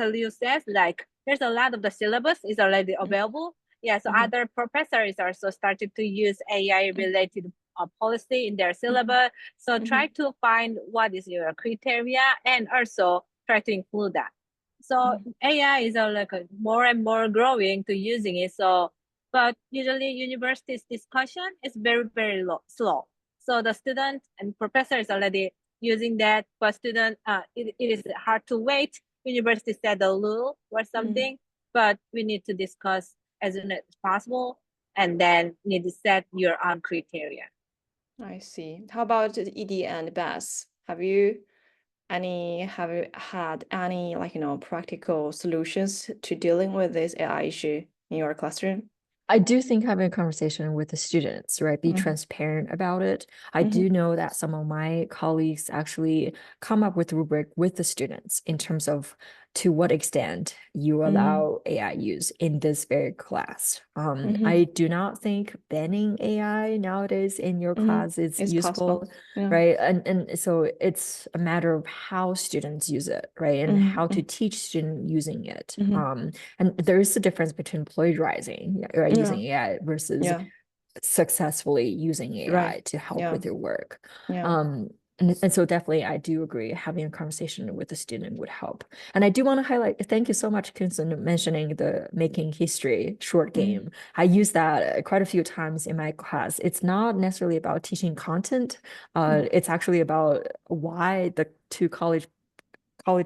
Liu says, like there's a lot of the syllabus is already available. Yeah, so other professors also started to use AI related policy in their syllabus. So try to find what is your criteria and also try to include that. So AI is like more and more growing to using it. So, but usually universities discussion is very, very slow. So the student and professor is already using that, but student, it is hard to wait. University set a rule or something, but we need to discuss as soon as possible, and then need to set your own criteria. I see. How about ED and Bess? Have you had any like practical solutions to dealing with this AI issue in your classroom? I do think having a conversation with the students, right, be transparent about it. I do know that some of my colleagues actually come up with rubric with the students in terms of to what extent you allow AI use in this very class. I do not think banning AI nowadays in your class is It's useful, possible. Yeah. right? And so it's a matter of how students use it, right? And how to teach students using it. And there is a difference between plagiarizing, right, using AI versus Yeah. successfully using AI Right. to help Yeah. with your work. Yeah. And so definitely, I do agree. Having a conversation with the student would help. And I do want to highlight, thank you so much, Kinston, mentioning the making history short game. I use that quite a few times in my class. It's not necessarily about teaching content. It's actually about why the two college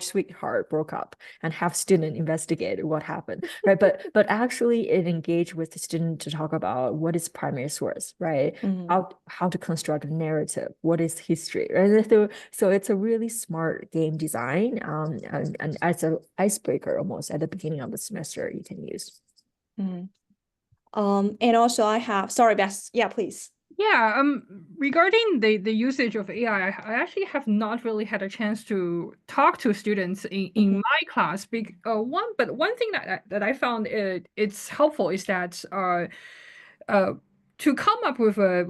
sweetheart broke up and have student investigate what happened, right? But actually it engaged with the student to talk about what is primary source, right? How to construct a narrative, what is history, right? So it's a really smart game design, and as an icebreaker almost at the beginning of the semester you can use. And also I have, sorry, Bess, yeah, please. Yeah, regarding the usage of AI, I actually have not really had a chance to talk to students in my class. One thing that I found it's helpful is that to come up with a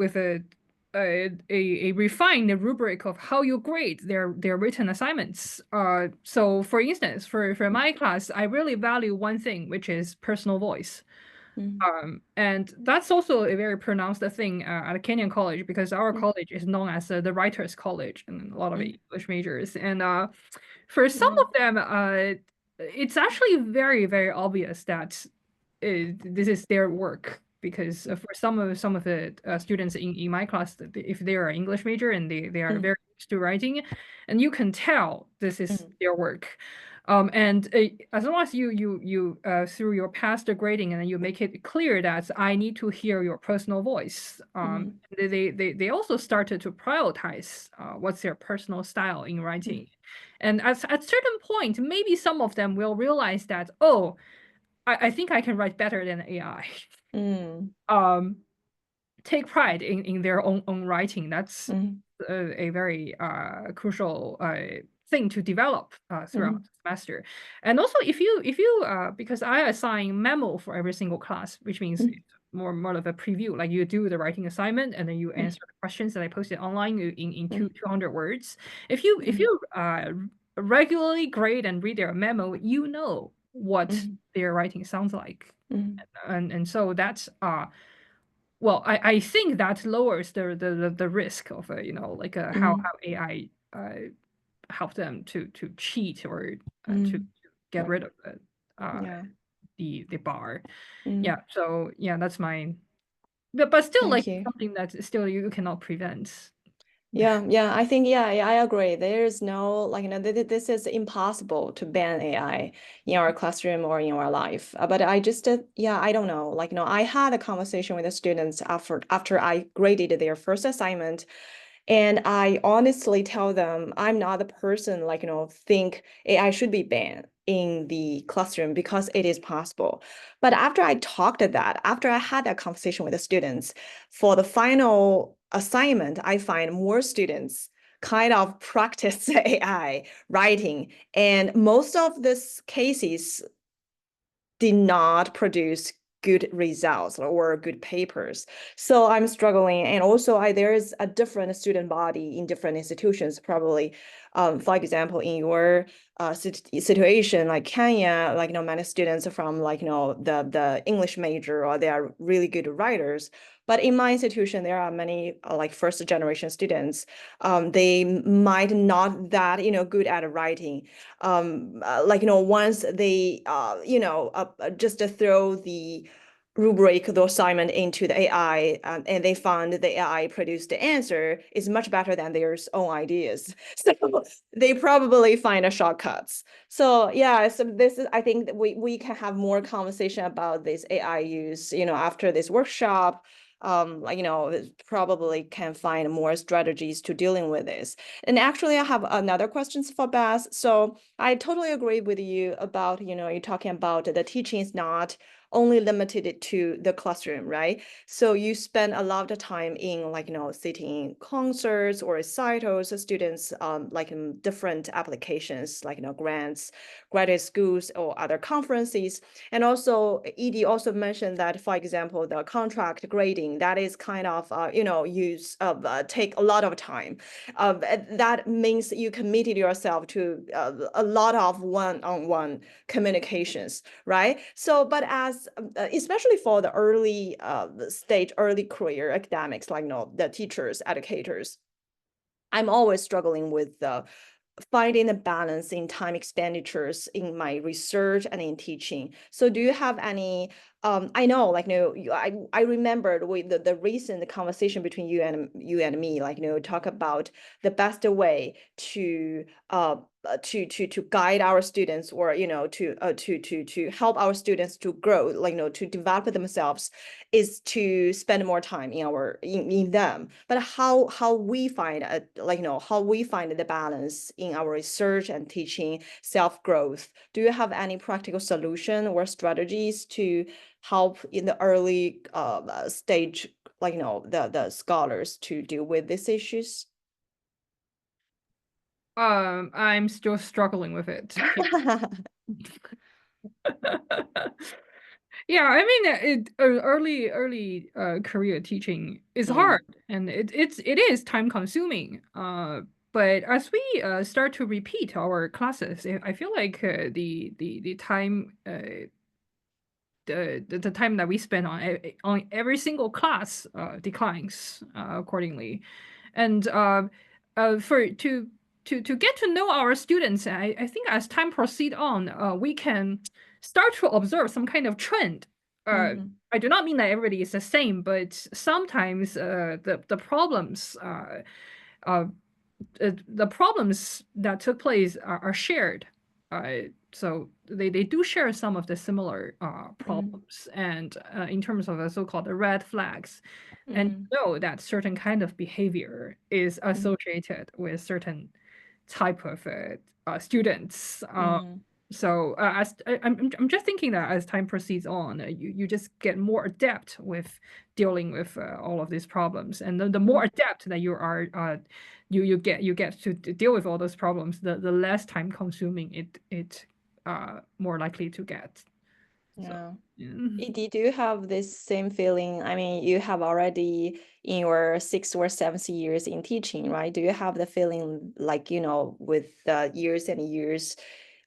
refined rubric of how you grade their written assignments. So for instance, for my class, I really value one thing, which is personal voice. And that's also a very pronounced thing at Kenyon College, because our college is known as the Writers' College and a lot of English majors. And for some of them, it's actually very, very obvious that this is their work, because for some of the students in my class, if they are English major and they are very used to writing, and you can tell this is their work. And as long as you through your past grading and you make it clear that I need to hear your personal voice, they also started to prioritize what's their personal style in writing. And at certain point, maybe some of them will realize that, oh, I think I can write better than AI. Take pride in their own writing. That's a very crucial thing to develop throughout the semester. And also, if you because I assign memo for every single class, which means it's more of a preview. Like you do the writing assignment and then you answer the questions that I posted online in 200 words. If you regularly grade and read their memo, you know what their writing sounds like. And so that's well, I think that lowers the risk of how AI help them to cheat or to get rid of the bar. Yeah, so yeah, that's my but still Thank like you. something that still you cannot prevent. Yeah, I think, yeah, I agree. There's no, like, this is impossible to ban AI in our classroom or in our life. But I just, yeah, I don't know. Like, I had a conversation with the students after I graded their first assignment. And I honestly tell them I'm not the person, like, think AI should be banned in the classroom because it is possible. But after I talked that, after I had that conversation with the students, for the final assignment, I find more students kind of practice AI writing. And most of these cases did not produce good results or good papers. So I'm struggling. And also there is a different student body in different institutions, probably. For example, in your situation, like Kenya, like, many students from like, the English major, or they are really good writers. But in my institution, there are many like first generation students. They might not that, good at writing. Like, once they, just to throw the rubric, the assignment into the AI, and they found the AI produced the answer is much better than their own ideas. So they probably find a shortcuts. So yeah, so this is, I think that we can have more conversation about this AI use, after this workshop. Like, probably can find more strategies to dealing with this. And actually, I have another questions for Beth. So I totally agree with you about, you're talking about the teaching is not only limited to the classroom, right? So you spend a lot of time in, like, sitting in concerts or recitals, students, like in different applications, like, grants, graduate schools, or other conferences. And also Edie also mentioned that, for example, the contract grading, that is kind of, use of take a lot of time. That means you committed yourself to a lot of one-on-one communications, right? So, but as especially for the early stage, early career academics, like, the teachers, educators, I'm always struggling with finding the balance in time expenditures in my research and in teaching. So do you have any, I know, like, I remembered with the recent conversation between you and me, like, talk about the best way to to guide our students, or to help our students to grow, like, to develop themselves, is to spend more time in them. But how we find how we find the balance in our research and teaching self-growth. Do you have any practical solution or strategies to help in the early stage, the scholars to deal with these issues? I'm still struggling with it. Yeah, I mean, early career teaching is hard, and it is time consuming. But as we start to repeat our classes, I feel like the time the time that we spend on every single class declines accordingly, and for to get to know our students, I think as time proceed on, we can start to observe some kind of trend. I do not mean that everybody is the same, but sometimes the problems uh, the problems that took place are shared. So they do share some of the similar problems, and in terms of the so-called red flags, and know that certain kind of behavior is associated with certain type of students. So I'm just thinking that as time proceeds on, you just get more adept with dealing with all of these problems, and the more adept that you are, you get to deal with all those problems, the less time consuming it more likely to get. Yeah. Yeah. Edie, do you have this same feeling? I mean, you have already in your 6th or 7th years in teaching, right? Do you have the feeling like, with the years and years,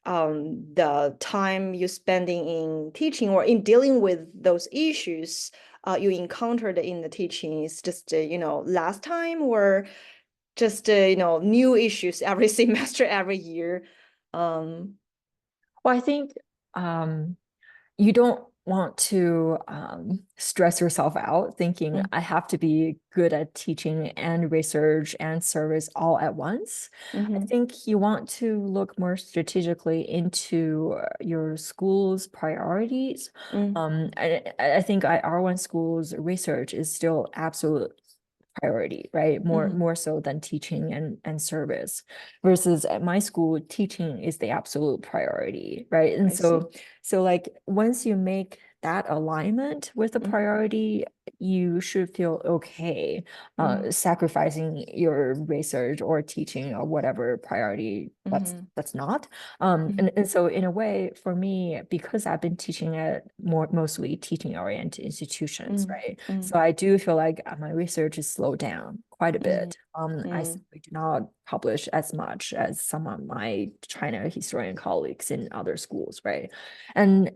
the time you spending in teaching or in dealing with those issues you encountered in the teaching is just, last time, or just, new issues every semester, every year? Well, I think you don't want to stress yourself out thinking I have to be good at teaching and research and service all at once. I think you want to look more strategically into your school's priorities. I think at R1 schools, research is still absolute priority, right? More so than teaching and service, versus at my school, teaching is the absolute priority, right? And I see. so like once you make that alignment with the priority, you should feel okay sacrificing your research or teaching or whatever priority that's not. And so in a way, for me, because I've been teaching at mostly teaching-oriented institutions, right? So I do feel like my research is slowed down quite a bit. I simply do not publish as much as some of my China historian colleagues in other schools, right? And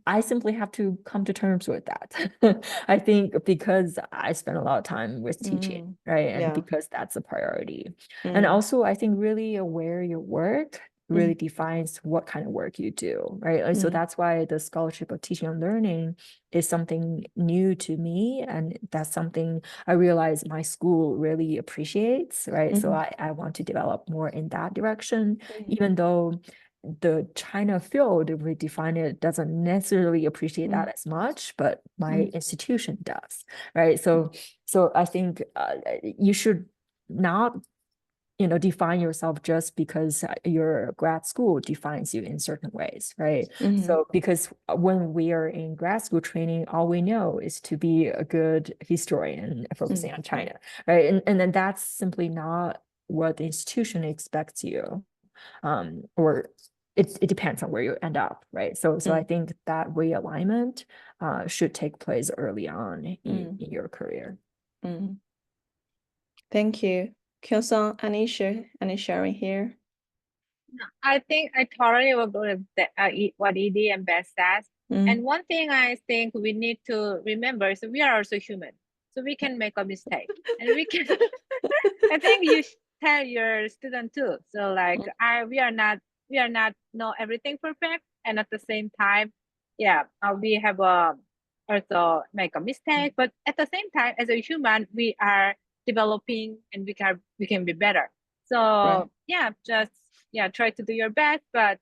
I simply have to come to terms with that. I think because I spend a lot of time with teaching, right? And because that's a priority. And also, I think really aware your work really defines what kind of work you do, right? Like, so that's why the scholarship of teaching and learning is something new to me. And that's something I realize my school really appreciates, right? So I want to develop more in that direction, even though the China field, if we define it, doesn't necessarily appreciate that as much, but my institution does, right? So I think you should not define yourself just because your grad school defines you in certain ways, right? So because when we are in grad school training, all we know is to be a good historian focusing on China, right? And then that's simply not what the institution expects you, or it depends on where you end up, right? So I think that realignment should take place early on in your career. Thank you. Kyo-san, any sharing here? I think I totally agree with what Edie and Beth says. And one thing I think we need to remember is we are also human. So we can make a mistake. And we can, I think you tell your student too. So like we are not know everything perfect, and at the same time, yeah, we have also make a mistake, but at the same time, as a human, we are developing and we can be better. So Right. yeah, just try to do your best, but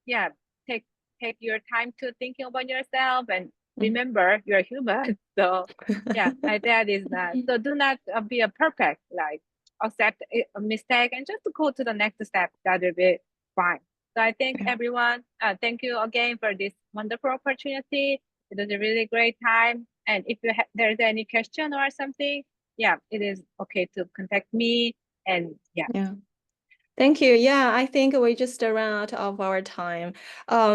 yeah, take your time to thinking about yourself and remember you're human. So yeah, my dad is that. So do not be a perfect, like accept a mistake and just go to the next step. That will be fine. So I think Yeah. everyone, thank you again for this wonderful opportunity. It was a really great time. And if there's any question or something, yeah, it is okay to contact me. And yeah. Yeah. Thank you. Yeah, I think we just ran out of our time.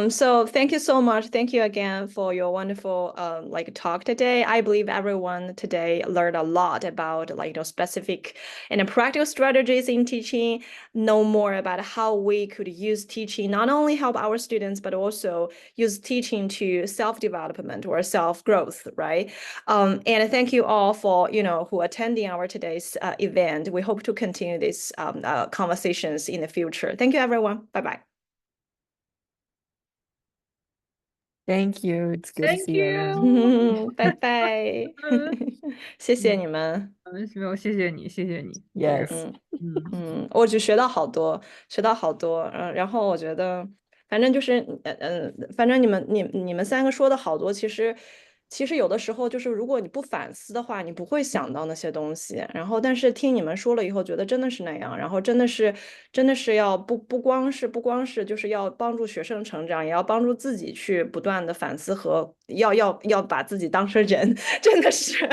So thank you so much. Thank you again for your wonderful like talk today. I believe everyone today learned a lot about like specific and practical strategies in teaching, know more about how we could use teaching not only help our students but also use teaching to self-development or self-growth, right? And thank you all for who attending our today's event. We hope to continue this conversations in the future. Thank you, everyone. Bye bye. Thank you. It's good to Thank see you again. you.拜拜，谢谢你们。没有，谢谢你，谢谢你。 Yes. 我就学到好多，学到好多。然后我觉得，反正就是，反正你们三个说的好多，其实有的时候就是如果你不反思的话，你不会想到那些东西。然后，但是听你们说了以后，觉得真的是那样。然后真的是要不光是就是要帮助学生成长，也要帮助自己去不断的反思和要把自己当成人，真的是。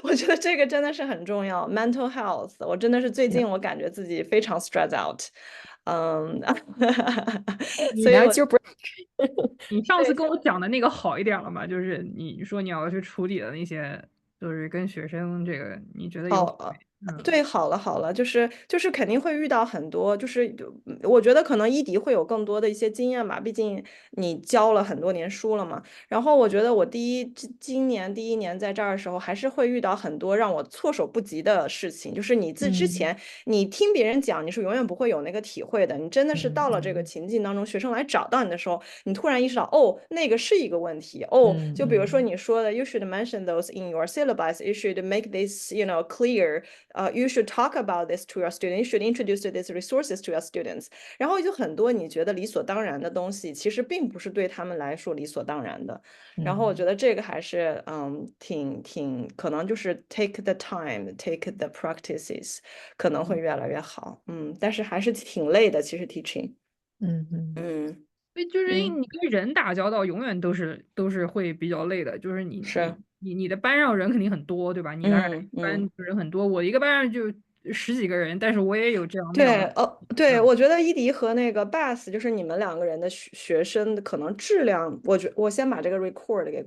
我觉得这个真的是很重要，mental health。我真的是最近我感觉自己非常 stress out，所以 Now 我 it's your break. 你上次跟我讲的那个好一点了吗？就是你说你要去处理的那些，就是跟学生这个，你觉得有好没？对，好了，就是肯定会遇到很多，我觉得可能一迪会有更多的一些经验吧，毕竟你教了很多年书了嘛。然后我觉得我今年第一年在这儿的时候，还是会遇到很多让我措手不及的事情。就是你之前你听别人讲，你是永远不会有那个体会的。你真的是到了这个情境当中，学生来找到你的时候，你突然意识到，哦，那个是一个问题。哦，就比如说你说的，you should mention those in your syllabus. You should make this, clear. You should talk about this to your students. You should introduce these resources to your students. 然后就很多你觉得理所当然的东西，其实并不是对他们来说理所当然的。然后我觉得这个还是挺可能就是 take the time, take the practices，可能会越来越好。但是还是挺累的，其实 teaching。所以就是你跟人打交道，永远都是会比较累的。就是你的班上人肯定很多，对吧？你当然班人很多，我一个班上就十几个人，但是我也有这样那样的。对，我觉得伊迪和那个 Bass 就是你们两个人的学生的可能质量，我先把这个 record 给。